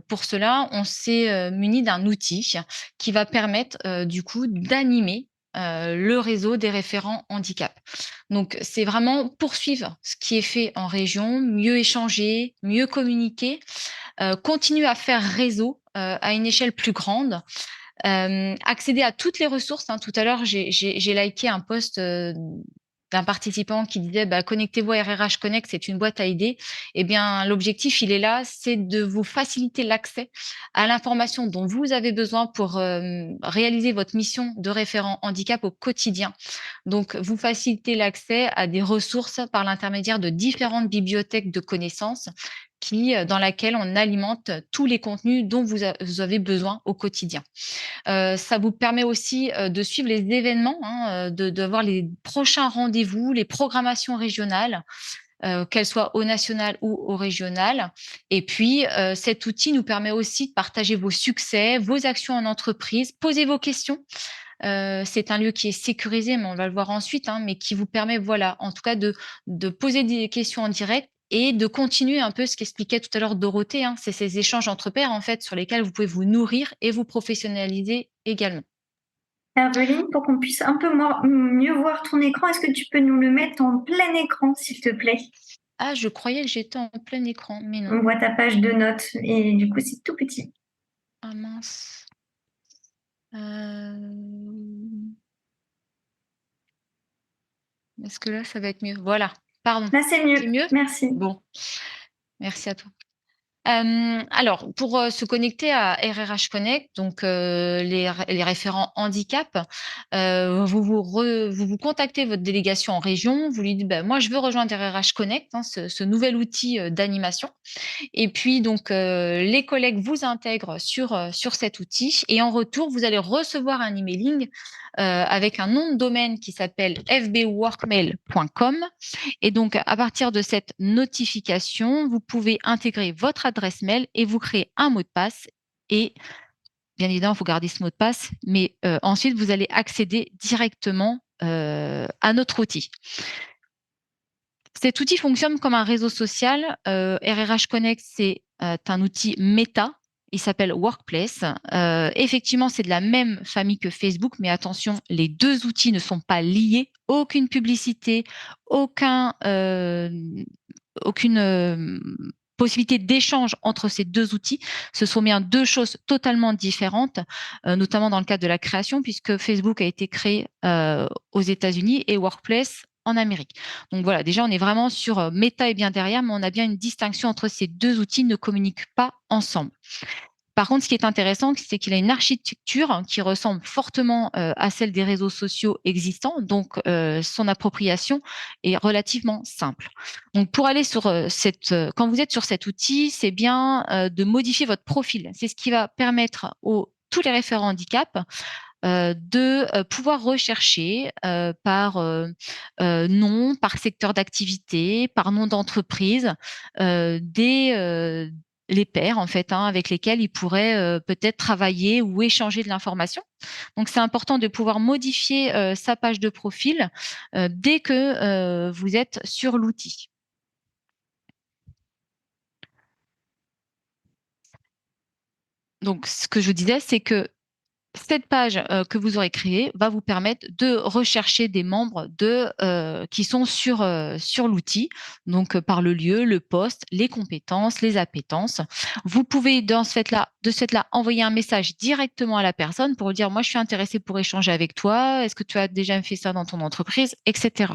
pour cela, on s'est muni d'un outil qui va permettre du coup d'animer le réseau des référents handicap. Donc, c'est vraiment poursuivre ce qui est fait en région, mieux échanger, mieux communiquer, continuer à faire réseau à une échelle plus grande, accéder à toutes les ressources. Hein. Tout à l'heure, j'ai liké un post d'un participant qui disait connectez-vous à RRH Connect, c'est une boîte à idées. Eh bien, l'objectif, il est là, c'est de vous faciliter l'accès à l'information dont vous avez besoin pour réaliser votre mission de référent handicap au quotidien. Donc, vous facilitez l'accès à des ressources par l'intermédiaire de différentes bibliothèques de connaissances dans laquelle on alimente tous les contenus dont vous avez besoin au quotidien. Ça vous permet aussi de suivre les événements, hein, de voir les prochains rendez-vous, les programmations régionales, qu'elles soient au national ou au régional. Et puis, cet outil nous permet aussi de partager vos succès, vos actions en entreprise, poser vos questions. C'est un lieu qui est sécurisé, mais on va le voir ensuite, hein, mais qui vous permet, voilà, en tout cas, de poser des questions en direct et de continuer un peu ce qu'expliquait tout à l'heure Dorothée, hein, c'est ces échanges entre pairs, en fait, sur lesquels vous pouvez vous nourrir et vous professionnaliser également. Herveline, pour qu'on puisse un peu mieux voir ton écran, est-ce que tu peux nous le mettre en plein écran, s'il te plaît? Ah, je croyais que j'étais en plein écran, mais non. On voit ta page de notes et du coup, c'est tout petit. Ah mince. Est-ce que là, ça va être mieux? Voilà, pardon. Là, c'est mieux. C'est mieux? Merci. Bon, merci à toi. Alors, pour se connecter à RRH Connect, donc les référents handicap, vous contactez votre délégation en région, vous lui dites moi, je veux rejoindre RRH Connect, hein, ce nouvel outil d'animation. Et puis, donc, les collègues vous intègrent sur cet outil et en retour, vous allez recevoir un emailing avec un nom de domaine qui s'appelle fbworkmail.com. Et donc, à partir de cette notification, vous pouvez intégrer votre adresse mail et vous créer un mot de passe. Et bien évidemment, il faut garder ce mot de passe, mais ensuite, vous allez accéder directement à notre outil. Cet outil fonctionne comme un réseau social. RRH Connect, c'est un outil méta. Il s'appelle Workplace. Effectivement, c'est de la même famille que Facebook, mais attention, les deux outils ne sont pas liés. Aucune publicité, aucune possibilité d'échange entre ces deux outils. Ce sont bien deux choses totalement différentes, notamment dans le cadre de la création, puisque Facebook a été créé aux États-Unis et Workplace en Amérique. Donc voilà, déjà, on est vraiment sur Meta et bien derrière, mais on a bien une distinction entre ces deux outils, ne communiquent pas ensemble. Par contre, ce qui est intéressant, c'est qu'il a une architecture qui ressemble fortement à celle des réseaux sociaux existants, donc son appropriation est relativement simple. Donc, pour aller sur quand vous êtes sur cet outil, c'est bien de modifier votre profil. C'est ce qui va permettre tous les référents handicap de pouvoir rechercher par nom, par secteur d'activité, par nom d'entreprise, les pairs en fait, hein, avec lesquels ils pourraient peut-être travailler ou échanger de l'information. Donc, c'est important de pouvoir modifier sa page de profil dès que vous êtes sur l'outil. Donc, ce que je vous disais, c'est que cette page que vous aurez créée va vous permettre de rechercher des membres qui sont sur l'outil, donc par le lieu, le poste, les compétences, les appétences. Vous pouvez de ce fait-là envoyer un message directement à la personne pour dire « moi je suis intéressée pour échanger avec toi, est-ce que tu as déjà fait ça dans ton entreprise ?» etc.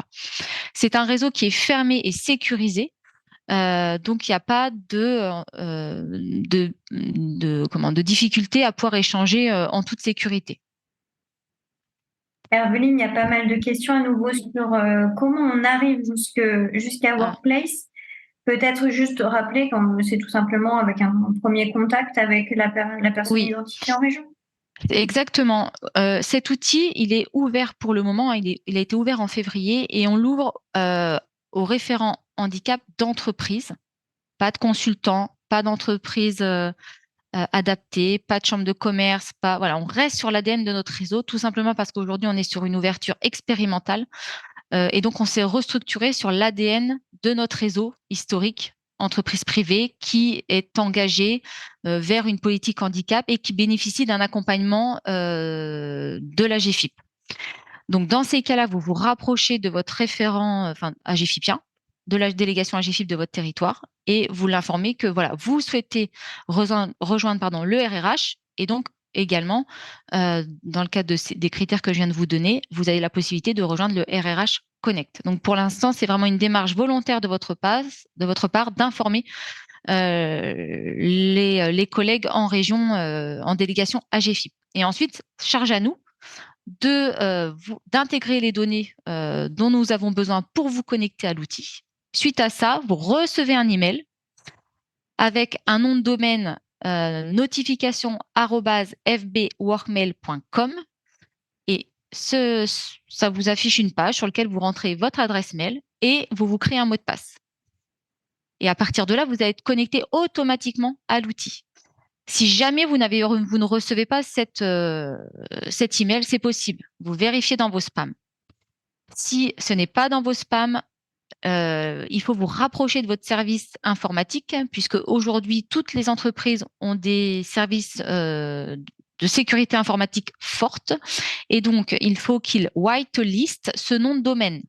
C'est un réseau qui est fermé et sécurisé. Donc, il n'y a pas de difficulté à pouvoir échanger en toute sécurité. Herveline, il y a pas mal de questions à nouveau sur comment on arrive jusqu'à Workplace. Peut-être juste rappeler que c'est tout simplement avec un premier contact avec la personne identifiée en région. Exactement. Cet outil, il est ouvert pour le moment. Il a été ouvert en février et on l'ouvre aux référents handicap d'entreprise. Pas de consultants, pas d'entreprise adaptée, pas de chambre de commerce, voilà, on reste sur l'ADN de notre réseau, tout simplement parce qu'aujourd'hui, on est sur une ouverture expérimentale. Et donc, on s'est restructuré sur l'ADN de notre réseau historique, entreprise privée, qui est engagé vers une politique handicap et qui bénéficie d'un accompagnement de la GFIP. Donc, dans ces cas-là, vous vous rapprochez de votre référent, AGFIPien, de la délégation AGFIP de votre territoire, et vous l'informez que voilà, vous souhaitez rejoindre le RRH, et donc également, dans le cadre des critères que je viens de vous donner, vous avez la possibilité de rejoindre le RRH Connect. Donc, pour l'instant, c'est vraiment une démarche volontaire de votre part d'informer les collègues en région, en délégation AGFIP. Et ensuite, charge à nous d'intégrer les données dont nous avons besoin pour vous connecter à l'outil. Suite à ça, vous recevez un email avec un nom de domaine notification@fbworkmail.com et ça vous affiche une page sur laquelle vous rentrez votre adresse mail et vous créez un mot de passe. Et à partir de là, vous allez être connecté automatiquement à l'outil. Si jamais vous ne recevez pas cet email, c'est possible. Vous vérifiez dans vos spams. Si ce n'est pas dans vos spams, il faut vous rapprocher de votre service informatique, puisque aujourd'hui, toutes les entreprises ont des services de sécurité informatique fortes. Et donc, il faut qu'ils whitelist ce nom de domaine.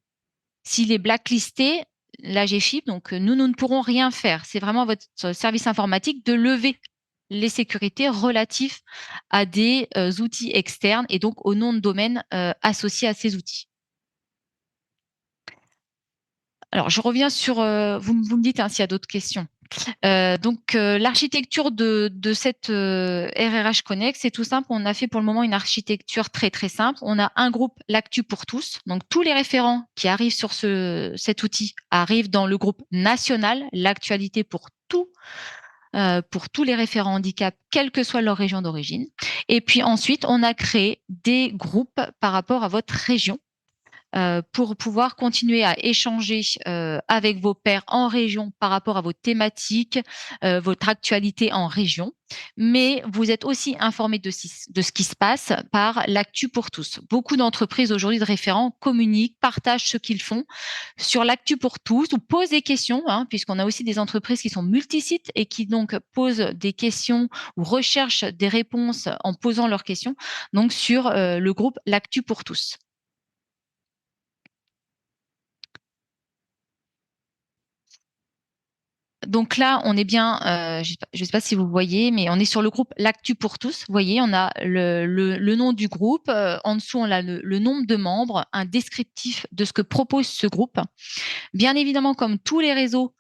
S'il est blacklisté, la GFIP, donc nous ne pourrons rien faire. C'est vraiment votre service informatique de lever les sécurités relatives à des outils externes et donc au nom de domaine associé à ces outils. Alors, je reviens sur, vous me dites s'il y a d'autres questions. L'architecture de cette RRH Connect, c'est tout simple. On a fait pour le moment une architecture très, très simple. On a un groupe L'Actu pour tous. Donc, tous les référents qui arrivent sur cet outil arrivent dans le groupe national, l'actualité pour tous les référents handicap, quelle que soit leur région d'origine. Et puis ensuite, on a créé des groupes par rapport à votre région pour pouvoir continuer à échanger avec vos pairs en région par rapport à vos thématiques, votre actualité en région. Mais vous êtes aussi informés de ce qui se passe par l'Actu pour tous. Beaucoup d'entreprises aujourd'hui de référents communiquent, partagent ce qu'ils font sur l'Actu pour tous ou posent des questions, puisqu'on a aussi des entreprises qui sont multisites et qui donc posent des questions ou recherchent des réponses en posant leurs questions, donc sur le groupe l'Actu pour tous. Donc là, on est bien, je ne sais pas si vous voyez, mais on est sur le groupe L'Actu pour tous. Vous voyez, on a le nom du groupe. En dessous, on a le nombre de membres, un descriptif de ce que propose ce groupe. Bien évidemment, comme tous les réseaux,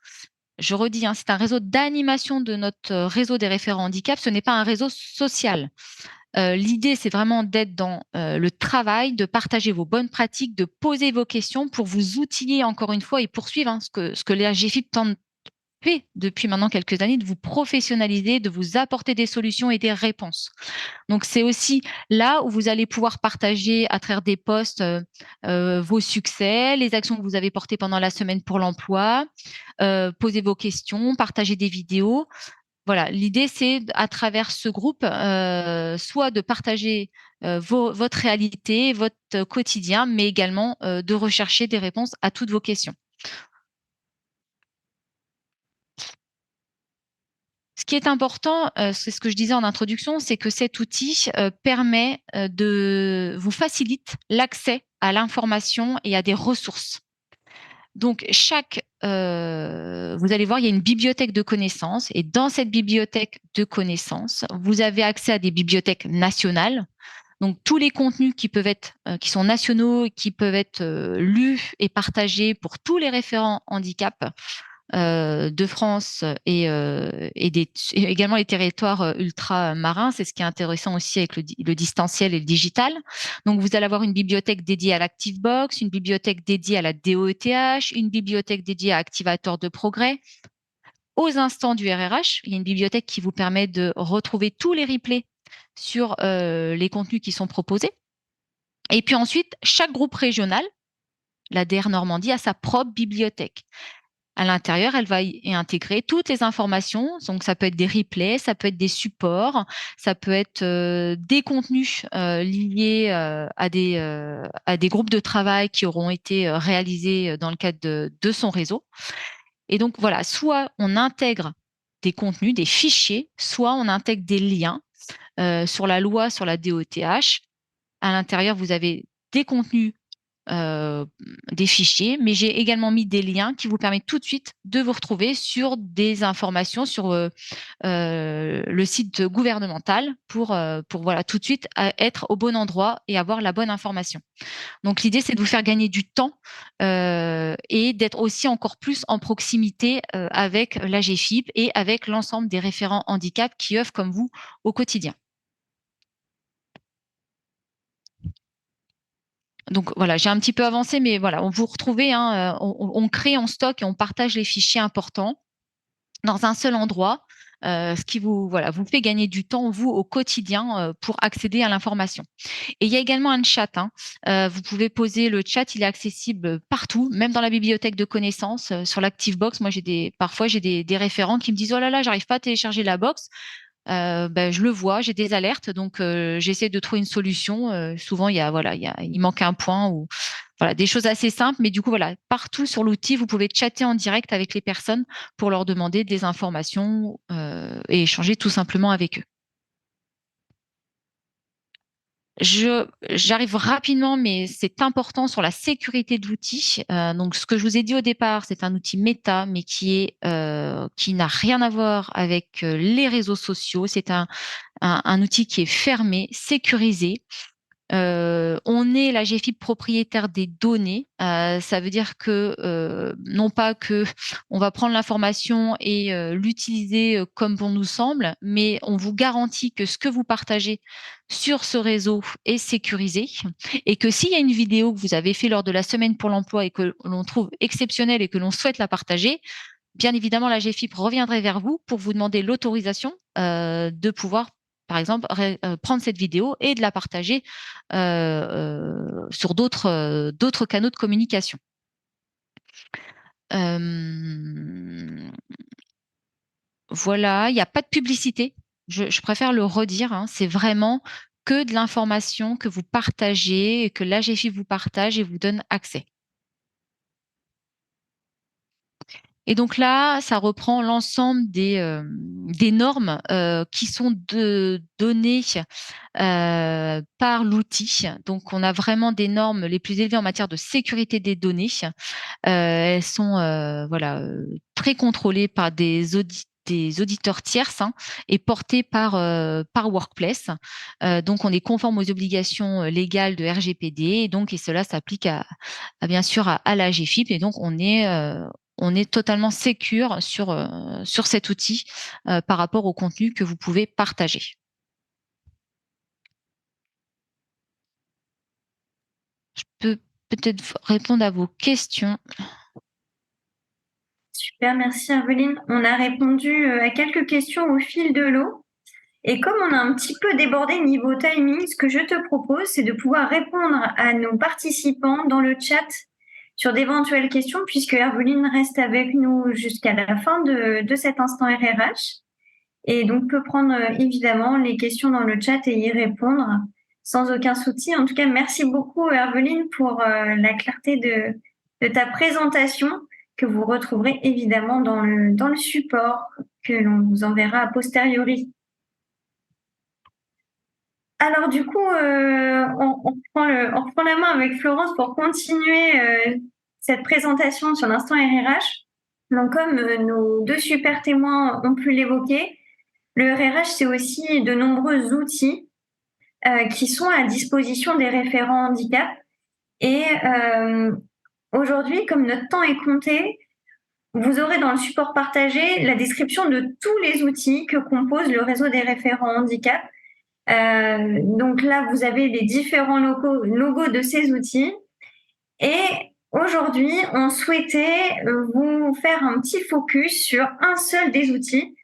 je redis, c'est un réseau d'animation de notre réseau des référents handicap. Ce n'est pas un réseau social. L'idée, c'est vraiment d'être dans le travail, de partager vos bonnes pratiques, de poser vos questions pour vous outiller encore une fois et poursuivre ce que les AGFIP tentent fait depuis maintenant quelques années, de vous professionnaliser, de vous apporter des solutions et des réponses. Donc, c'est aussi là où vous allez pouvoir partager à travers des posts vos succès, les actions que vous avez portées pendant la semaine pour l'emploi, poser vos questions, partager des vidéos. Voilà, l'idée, c'est à travers ce groupe, soit de partager votre réalité, votre quotidien, mais également de rechercher des réponses à toutes vos questions. Ce qui est important, c'est ce que je disais en introduction, c'est que cet outil vous facilite l'accès à l'information et à des ressources. Donc, vous allez voir, il y a une bibliothèque de connaissances et dans cette bibliothèque de connaissances, vous avez accès à des bibliothèques nationales. Donc, tous les contenus qui sont nationaux, qui peuvent être lus et partagés pour tous les référents handicap de France et également les territoires ultramarins. C'est ce qui est intéressant aussi avec le distanciel et le digital. Donc, vous allez avoir une bibliothèque dédiée à l'ActiveBox, une bibliothèque dédiée à la DOETH, une bibliothèque dédiée à Activateur de progrès. Aux instants du RRH, il y a une bibliothèque qui vous permet de retrouver tous les replays sur les contenus qui sont proposés. Et puis ensuite, chaque groupe régional l'ADR Normandie a sa propre bibliothèque. À l'intérieur, elle va y intégrer toutes les informations. Donc, ça peut être des replays, ça peut être des supports, ça peut être des contenus liés à des groupes de travail qui auront été réalisés dans le cadre de son réseau. Et donc, voilà, soit on intègre des contenus, des fichiers, soit on intègre des liens sur la loi, sur la DOTH. À l'intérieur, vous avez des contenus, des fichiers, mais j'ai également mis des liens qui vous permettent tout de suite de vous retrouver sur des informations sur le site gouvernemental pour voilà, tout de suite être au bon endroit et avoir la bonne information. Donc l'idée, c'est de vous faire gagner du temps et d'être aussi encore plus en proximité avec l'AGFIP et avec l'ensemble des référents handicap qui œuvrent comme vous au quotidien. Donc voilà, j'ai un petit peu avancé, mais voilà, vous retrouvez, hein, on crée, on stocke et on partage les fichiers importants dans un seul endroit, ce qui vous fait gagner du temps, vous, au quotidien, pour accéder à l'information. Et il y a également un chat, hein. Vous pouvez poser le chat, il est accessible partout, même dans la bibliothèque de connaissances, sur l'ActiveBox. Moi, parfois j'ai des référents qui me disent: «Oh là là, j'arrive pas à télécharger la box». Je le vois, j'ai des alertes, donc j'essaie de trouver une solution. Souvent, il manque un point ou voilà, des choses assez simples, mais du coup, voilà, partout sur l'outil, vous pouvez chatter en direct avec les personnes pour leur demander des informations et échanger tout simplement avec eux. J'arrive rapidement, mais c'est important sur la sécurité de l'outil. Donc ce que je vous ai dit au départ, c'est un outil méta, mais qui n'a rien à voir avec les réseaux sociaux. C'est un outil qui est fermé, sécurisé. On est l'AGFIP propriétaire des données. Ça veut dire que non pas que on va prendre l'information et l'utiliser comme bon nous semble, mais on vous garantit que ce que vous partagez sur ce réseau est sécurisé et que s'il y a une vidéo que vous avez fait lors de la semaine pour l'emploi et que l'on trouve exceptionnelle et que l'on souhaite la partager, bien évidemment, l'AGFIP reviendrait vers vous pour vous demander l'autorisation de pouvoir, par exemple, prendre cette vidéo et de la partager sur d'autres canaux de communication. Voilà, il n'y a pas de publicité. Je préfère le redire, hein, c'est vraiment que de l'information que vous partagez et que l'AGFIP vous partage et vous donne accès. Et donc là, ça reprend l'ensemble des normes qui sont données par l'outil. Donc, on a vraiment des normes les plus élevées en matière de sécurité des données. Elles sont très contrôlées par des auditeurs tierces, hein, et portées par Workplace. Donc, on est conforme aux obligations légales de RGPD, et cela s'applique bien sûr à l'AGFIP. Et donc, on est totalement sécure sur cet outil par rapport au contenu que vous pouvez partager. Je peux peut-être répondre à vos questions. Super, merci Aveline. On a répondu à quelques questions au fil de l'eau. Et comme on a un petit peu débordé niveau timing, ce que je te propose, c'est de pouvoir répondre à nos participants dans le chat sur d'éventuelles questions, puisque Aveline reste avec nous jusqu'à la fin de cet instant RRH. Et donc, peut prendre évidemment les questions dans le chat et y répondre sans aucun souci. En tout cas, merci beaucoup Aveline pour la clarté de ta présentation que vous retrouverez évidemment dans le support que l'on vous enverra a posteriori. Alors du coup, on reprend la main avec Florence pour continuer cette présentation sur l'instant RRH. Donc comme nos deux super témoins ont pu l'évoquer, le RRH, c'est aussi de nombreux outils qui sont à disposition des référents handicap. Et aujourd'hui, comme notre temps est compté, vous aurez dans le support partagé la description de tous les outils que compose le réseau des référents handicap. Donc là, vous avez les différents logos de ces outils. Et aujourd'hui, on souhaitait vous faire un petit focus sur un seul des outils.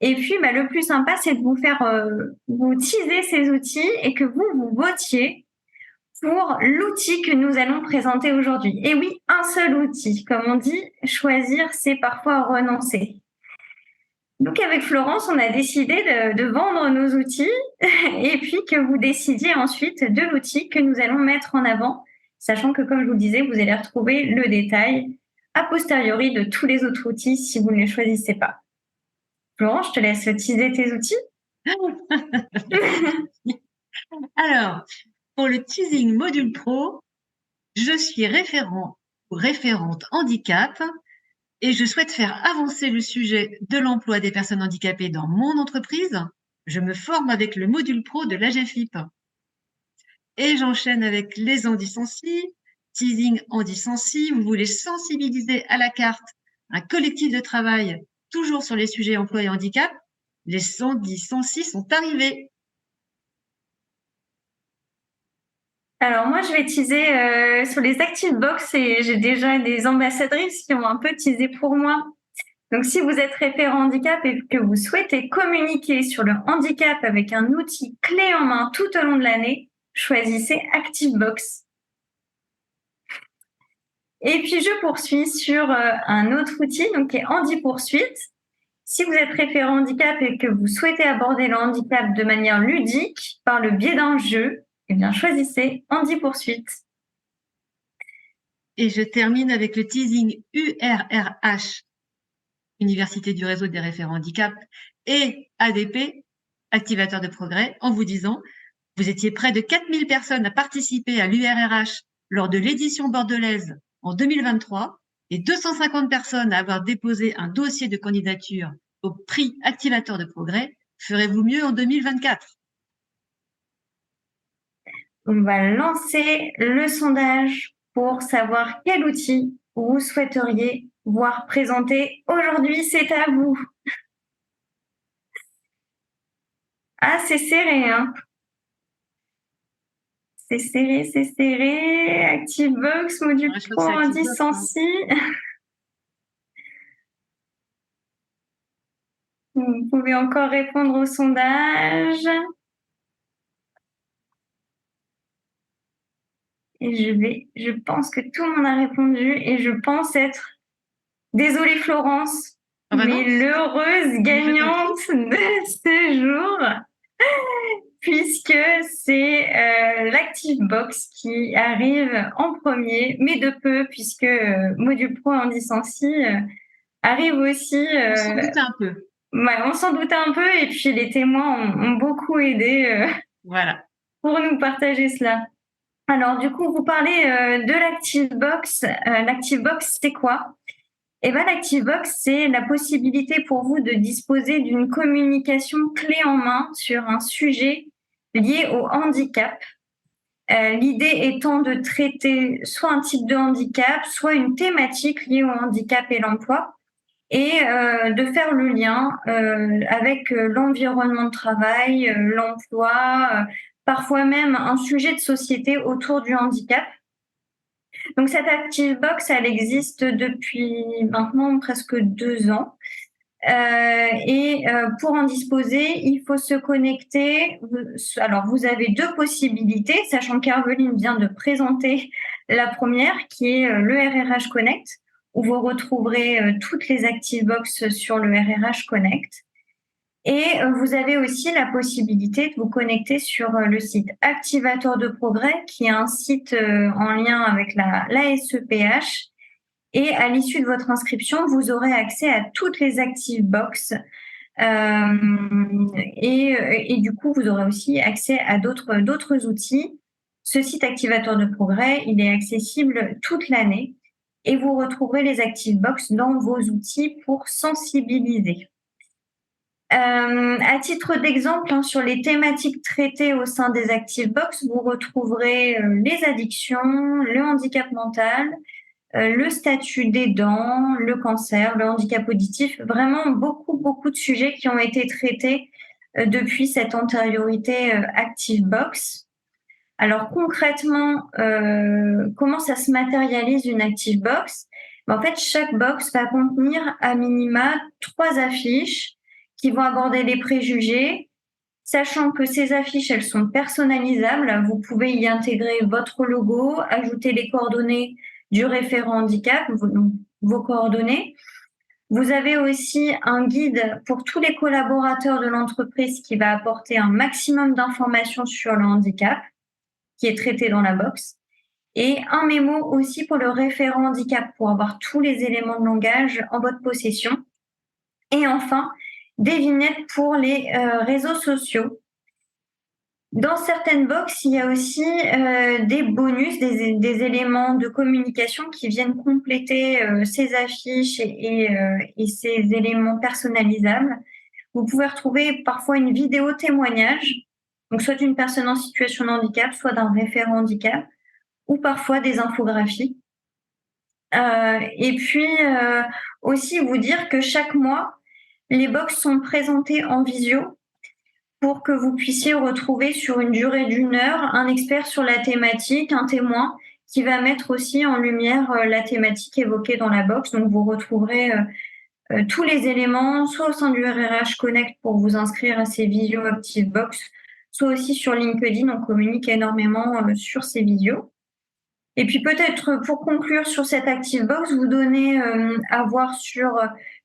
Et puis, le plus sympa, c'est de vous faire vous teaser ces outils et que vous votiez pour l'outil que nous allons présenter aujourd'hui. Et oui, un seul outil. Comme on dit, choisir, c'est parfois renoncer. Donc avec Florence, on a décidé de vendre nos outils et puis que vous décidiez ensuite de l'outil que nous allons mettre en avant, sachant que, comme je vous le disais, vous allez retrouver le détail a posteriori de tous les autres outils si vous ne les choisissez pas. Florence, je te laisse teaser tes outils. Alors, pour le teasing module pro, je suis référent ou référente handicap et je souhaite faire avancer le sujet de l'emploi des personnes handicapées dans mon entreprise. Je me forme avec le module pro de l'AGFIP. Et j'enchaîne avec les handisensi, teasing handisensi. Vous voulez sensibiliser à la carte un collectif de travail toujours sur les sujets emploi et handicap. Les handisensi sont arrivés. Alors moi, je vais teaser sur les ActiveBox et j'ai déjà des ambassadrices qui ont un peu teasé pour moi. Donc si vous êtes référent handicap et que vous souhaitez communiquer sur le handicap avec un outil clé en main tout au long de l'année, choisissez ActiveBox. Et puis je poursuis sur un autre outil donc qui est HandiPoursuite. Si vous êtes référent handicap et que vous souhaitez aborder le handicap de manière ludique par le biais d'un jeu, eh bien, choisissez HandiPoursuite. Et je termine avec le teasing URRH, Université du réseau des référents handicap, et ADP, Activateur de progrès, en vous disant, vous étiez près de 4000 personnes à participer à l'URRH lors de l'édition bordelaise en 2023 et 250 personnes à avoir déposé un dossier de candidature au prix Activateur de progrès. Ferez-vous mieux en 2024? On va lancer le sondage pour savoir quel outil vous souhaiteriez voir présenter aujourd'hui. C'est à vous. Ah, c'est serré, hein. C'est serré, c'est serré. ActiveBox, module pro, HandiSensi. Vous pouvez encore répondre au sondage. Et je pense que tout le monde a répondu et je pense être, désolée Florence, mais l'heureuse gagnante de ce jour, puisque c'est l'ActiveBox qui arrive en premier, mais de peu, puisque Module Pro HandiSensi arrive aussi. On s'en doutait un peu. Ouais, on s'en doutait un peu et puis les témoins ont beaucoup aidé voilà. Pour nous partager cela. Alors, du coup, vous parlez de l'ActiveBox. L'ActiveBox, c'est quoi? Eh bien, l'ActiveBox, c'est la possibilité pour vous de disposer d'une communication clé en main sur un sujet lié au handicap. L'idée étant de traiter soit un type de handicap, soit une thématique liée au handicap et l'emploi, et de faire le lien avec l'environnement de travail, l'emploi, parfois même un sujet de société autour du handicap. Donc cette ActiveBox, elle existe depuis maintenant presque 2 ans. Et pour en disposer, il faut se connecter. Alors vous avez 2 possibilités, sachant qu'Herveline vient de présenter la première, qui est le RRH Connect, où vous retrouverez toutes les ActiveBox sur le RRH Connect. Et vous avez aussi la possibilité de vous connecter sur le site Activateur de progrès, qui est un site en lien avec la SEPH. Et à l'issue de votre inscription, vous aurez accès à toutes les ActiveBox. Et du coup, vous aurez aussi accès à d'autres outils. Ce site Activateur de progrès, il est accessible toute l'année. Et vous retrouverez les ActiveBox dans vos outils pour sensibiliser. À titre d'exemple, sur les thématiques traitées au sein des ActiveBox, vous retrouverez les addictions, le handicap mental, le statut d'aidant, le cancer, le handicap auditif, vraiment beaucoup de sujets qui ont été traités depuis cette antériorité ActiveBox. Alors concrètement, comment ça se matérialise une ActiveBox? En fait, chaque box va contenir à minima 3 affiches qui vont aborder les préjugés, Sachant que ces affiches, elles sont personnalisables, vous pouvez y intégrer votre logo, ajouter les coordonnées du référent handicap, vos coordonnées. Vous avez aussi un guide pour tous les collaborateurs de l'entreprise qui va apporter un maximum d'informations sur le handicap, qui est traité dans la box. Et un mémo aussi pour le référent handicap, pour avoir tous les éléments de langage en votre possession. Et enfin, des vignettes pour les réseaux sociaux. Dans certaines box, il y a aussi des bonus, des éléments de communication qui viennent compléter ces affiches et ces éléments personnalisables. Vous pouvez retrouver parfois une vidéo témoignage, donc soit d'une personne en situation de handicap, soit d'un référent handicap, ou parfois des infographies. Et puis aussi vous dire que chaque mois, les box sont présentées en visio pour que vous puissiez retrouver sur une durée d'1 heure un expert sur la thématique, un témoin qui va mettre aussi en lumière la thématique évoquée dans la box. Donc vous retrouverez tous les éléments, soit au sein du RRH Connect pour vous inscrire à ces Visio Active Box, soit aussi sur LinkedIn, on communique énormément sur ces visios. Et puis peut-être pour conclure sur cette ActiveBox, vous donner à voir sur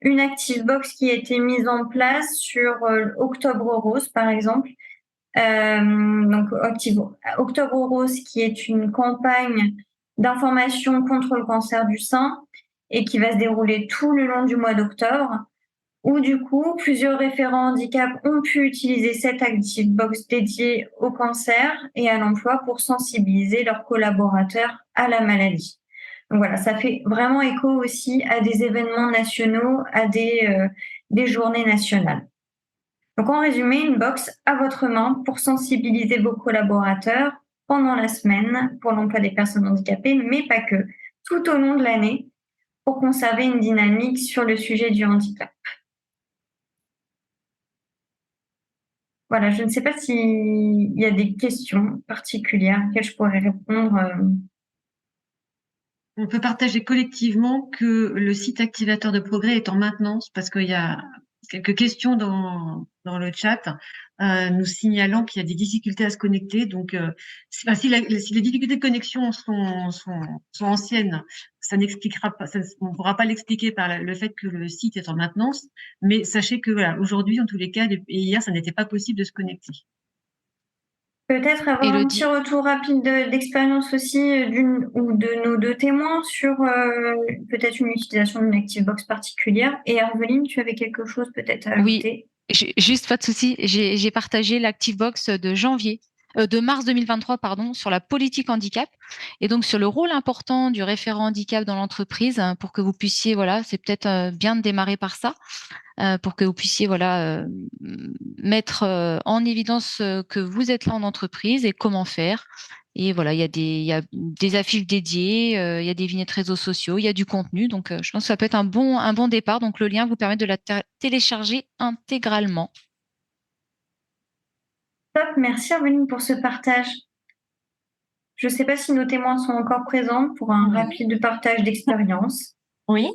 une ActiveBox qui a été mise en place sur Octobre Rose, par exemple. Donc Octobre Rose, qui est une campagne d'information contre le cancer du sein et qui va se dérouler tout le long du mois d'octobre, où du coup, plusieurs référents handicap ont pu utiliser cette ActiveBox dédiée au cancer et à l'emploi pour sensibiliser leurs collaborateurs à la maladie. Donc voilà, ça fait vraiment écho aussi à des événements nationaux, à des journées nationales. Donc en résumé, une box à votre main pour sensibiliser vos collaborateurs pendant la semaine pour l'emploi des personnes handicapées, mais pas que, tout au long de l'année, pour conserver une dynamique sur le sujet du handicap. Voilà, je ne sais pas s'il y a des questions particulières auxquelles je pourrais répondre. On peut partager collectivement que le site activateur de progrès est en maintenance parce qu'il y a quelques questions dans le chat nous signalant qu'il y a des difficultés à se connecter. Donc, si les difficultés de connexion sont anciennes, ça n'expliquera pas, on ne pourra pas l'expliquer par le fait que le site est en maintenance. Mais sachez que voilà, aujourd'hui, en tous les cas, et hier, ça n'était pas possible de se connecter. Peut-être avoir un petit retour rapide d'expérience aussi d'une ou de nos deux témoins sur peut-être une utilisation d'une ActiveBox particulière. Et Herveline, tu avais quelque chose peut-être à ajouter? Oui, juste pas de souci. J'ai partagé l'ActiveBox de mars 2023, pardon, sur la politique handicap et donc sur le rôle important du référent handicap dans l'entreprise pour que vous puissiez, voilà, c'est peut-être bien de démarrer par ça. Pour que vous puissiez mettre en évidence que vous êtes là en entreprise et comment faire. Et voilà, il y a des affiches dédiées, il y a des vignettes réseaux sociaux, il y a du contenu. Donc, je pense que ça peut être un bon départ. Donc, le lien vous permet de la télécharger intégralement. Top, merci Herveline pour ce partage. Je ne sais pas si nos témoins sont encore présents pour un rapide partage d'expérience. Oui.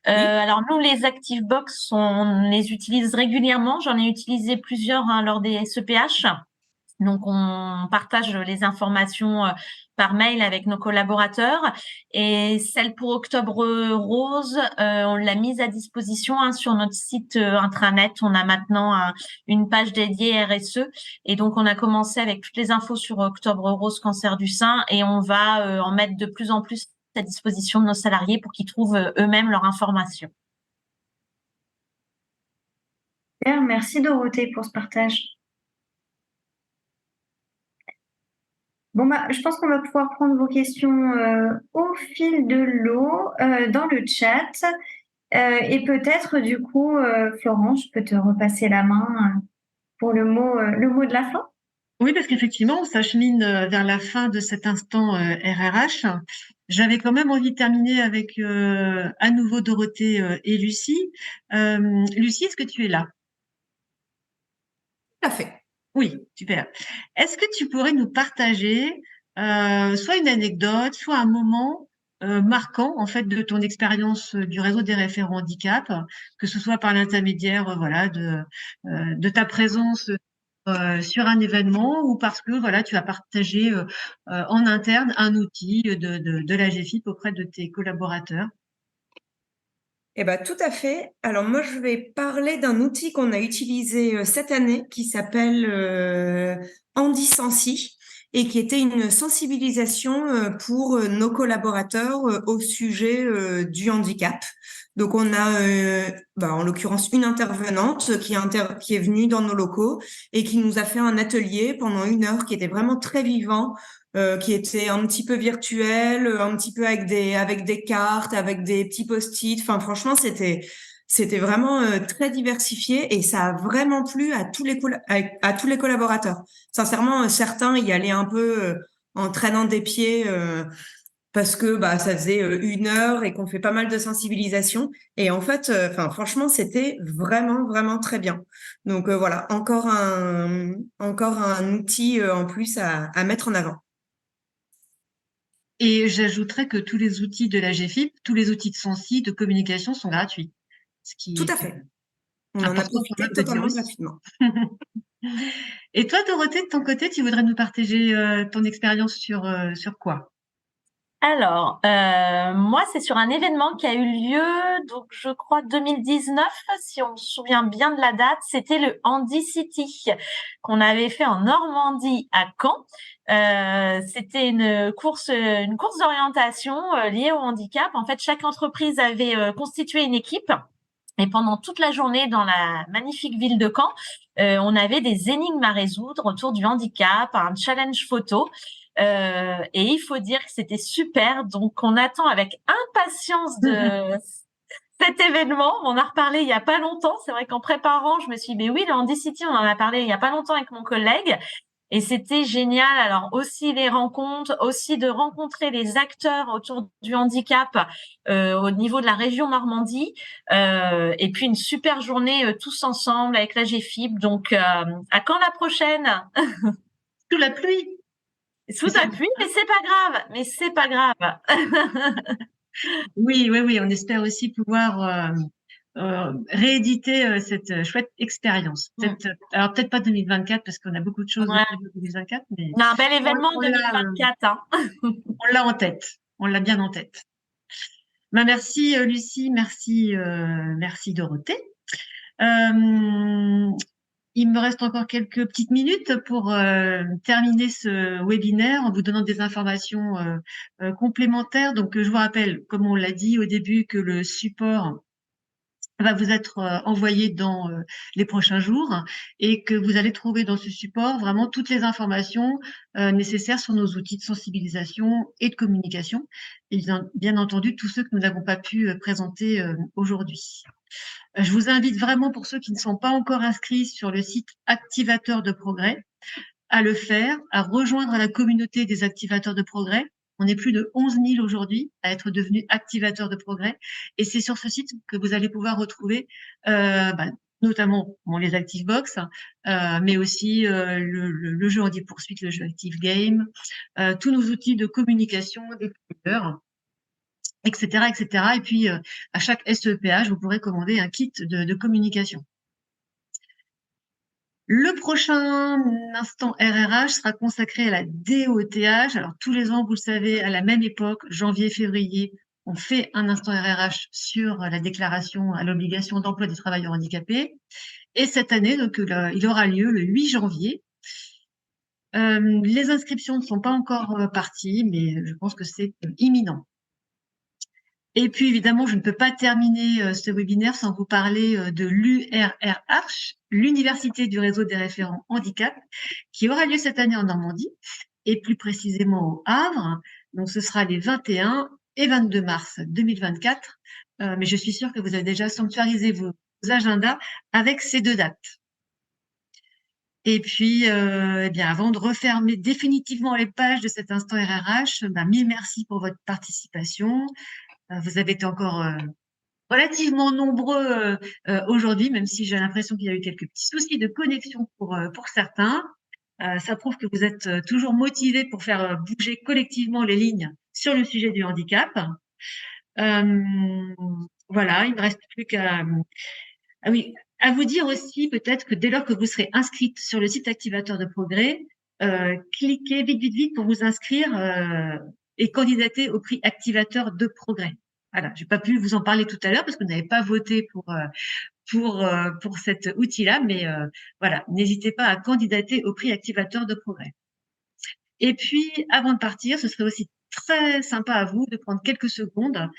Alors nous, les ActiveBox, on les utilise régulièrement. J'en ai utilisé plusieurs lors des SEPH. Donc, on partage les informations par mail avec nos collaborateurs. Et celle pour Octobre Rose, on l'a mise à disposition sur notre site intranet. On a maintenant une page dédiée RSE. Et donc, on a commencé avec toutes les infos sur Octobre Rose, cancer du sein. Et on va en mettre de plus en plus à disposition de nos salariés pour qu'ils trouvent eux-mêmes leur information. Super, merci Dorothée pour ce partage. Bon, je pense qu'on va pouvoir prendre vos questions au fil de l'eau dans le chat. Et peut-être, du coup, Florence, je peux te repasser la main pour le mot de la fin. Oui, parce qu'effectivement, on s'achemine vers la fin de cet instant RRH. J'avais quand même envie de terminer avec à nouveau Dorothée et Lucie. Lucie, est-ce que tu es là? Tout à fait. Oui, super. Est-ce que tu pourrais nous partager soit une anecdote, soit un moment marquant en fait de ton expérience du réseau des référents handicap, que ce soit par l'intermédiaire voilà de ta présence sur un événement ou parce que voilà, tu as partagé en interne un outil de la GFIP auprès de tes collaborateurs? Eh ben, tout à fait. Alors moi, je vais parler d'un outil qu'on a utilisé cette année qui s'appelle Andy Sensi et qui était une sensibilisation pour nos collaborateurs au sujet du handicap. Donc on a en l'occurrence une intervenante qui est venue dans nos locaux et qui nous a fait un atelier pendant 1 heure qui était vraiment très vivant, qui était un petit peu virtuel, un petit peu avec des cartes, avec des petits post-it. Enfin, franchement, c'était vraiment très diversifié et ça a vraiment plu à tous à tous les collaborateurs. Sincèrement, certains y allaient un peu en traînant des pieds parce que ça faisait 1 heure et qu'on fait pas mal de sensibilisation. Et en fait, franchement, c'était vraiment, vraiment très bien. Donc voilà, encore un outil en plus à mettre en avant. Et j'ajouterais que tous les outils de la GFIP, tous les outils de Sensi, de communication sont gratuits. Ce qui Tout est à fait. On en a important quand profité même de dire totalement aussi. gratuitement. Et toi, Dorothée, de ton côté, tu voudrais nous partager ton expérience sur quoi? Alors, moi, c'est sur un événement qui a eu lieu, donc je crois 2019, si on se souvient bien de la date, c'était le Handy City qu'on avait fait en Normandie à Caen. C'était une course d'orientation liée au handicap. En fait, chaque entreprise avait constitué une équipe. Et pendant toute la journée, dans la magnifique ville de Caen, on avait des énigmes à résoudre autour du handicap, un challenge photo. Et il faut dire que c'était super. Donc, on attend avec impatience de cet événement. On en a reparlé il y a pas longtemps. C'est vrai qu'en préparant, je me suis dit, mais oui, le Handy City, on en a parlé il y a pas longtemps avec mon collègue. Et c'était génial. Alors aussi les rencontres, aussi de rencontrer les acteurs autour du handicap au niveau de la région Normandie. Et puis une super journée tous ensemble avec la GFIP. Donc à quand la prochaine? Sous la pluie. Sous la pluie, mais c'est pas grave. Mais c'est pas grave. Oui, oui, oui. On espère aussi pouvoir rééditer cette chouette expérience. Alors peut-être pas 2024 parce qu'on a beaucoup de choses Ouais. pour 2024, mais On a un bel événement on 2024. Hein. on l'a en tête. On l'a bien en tête. Merci Lucie, merci Dorothée. Il me reste encore quelques petites minutes pour terminer ce webinaire en vous donnant des informations complémentaires. Donc, je vous rappelle, comme on l'a dit au début, que le support va vous être envoyé dans les prochains jours et que vous allez trouver dans ce support vraiment toutes les informations nécessaires sur nos outils de sensibilisation et de communication et bien entendu tous ceux que nous n'avons pas pu présenter aujourd'hui. Je vous invite vraiment, pour ceux qui ne sont pas encore inscrits sur le site Activateurs de Progrès, à le faire, à rejoindre la communauté des activateurs de progrès. On est plus de 11 000 aujourd'hui à être devenus activateurs de progrès. Et c'est sur ce site que vous allez pouvoir retrouver notamment les ActiveBox, mais aussi le jeu Handy Poursuite, le jeu Active Game, tous nos outils de communication, des leaders, etc., etc. Et puis, à chaque SEPH, vous pourrez commander un kit de communication. Le prochain instant RRH sera consacré à la DOTH. Alors, tous les ans, vous le savez, à la même époque, janvier-février, on fait un instant RRH sur la déclaration à l'obligation d'emploi des travailleurs handicapés. Et cette année, donc, il aura lieu le 8 janvier. Les inscriptions ne sont pas encore parties, mais je pense que c'est imminent. Et puis, évidemment, je ne peux pas terminer ce webinaire sans vous parler de l'URRH, l'Université du réseau des référents handicap, qui aura lieu cette année en Normandie, et plus précisément au Havre. Donc, ce sera les 21 et 22 mars 2024. Mais je suis sûre que vous avez déjà sanctuarisé vos agendas avec ces 2 dates. Et puis, avant de refermer définitivement les pages de cet instant RRH, mille merci pour votre participation. Vous avez été encore relativement nombreux aujourd'hui, même si j'ai l'impression qu'il y a eu quelques petits soucis de connexion pour certains. Ça prouve que vous êtes toujours motivés pour faire bouger collectivement les lignes sur le sujet du handicap. Voilà, il ne me reste plus qu'à... Ah oui, À vous dire aussi peut-être que dès lors que vous serez inscrite sur le site Activateur de Progrès, cliquez vite pour vous inscrire et candidater au prix Activateur de Progrès. Voilà, j'ai pas pu vous en parler tout à l'heure parce que vous n'avez pas voté pour cet outil-là, mais voilà, n'hésitez pas à candidater au prix Activateur de Progrès. Et puis, avant de partir, ce serait aussi très sympa à vous de prendre quelques secondes,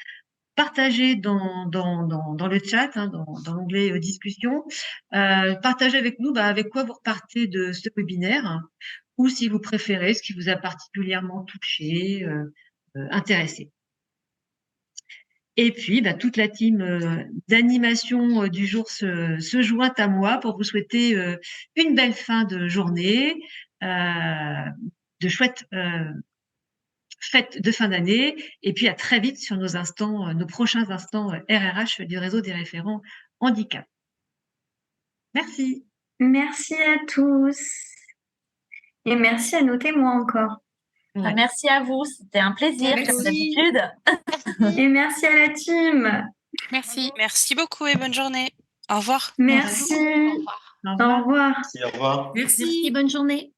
partager dans le chat, hein, dans l'onglet discussion, partagez avec nous avec quoi vous repartez de ce webinaire, hein, ou si vous préférez, ce qui vous a particulièrement touché, intéressé. Et puis, toute la team d'animation du jour se joint à moi pour vous souhaiter une belle fin de journée, de chouettes fêtes de fin d'année, et puis à très vite sur nos prochains instants RRH du réseau des référents handicap. Merci. Merci à tous. Et merci à nos témoins encore. Ouais. Merci à vous, c'était un plaisir, comme d'habitude. Et merci à la team. Merci. Merci beaucoup et bonne journée. Au revoir. Merci. Au revoir. Au revoir. Merci, au revoir. Merci, bonne journée.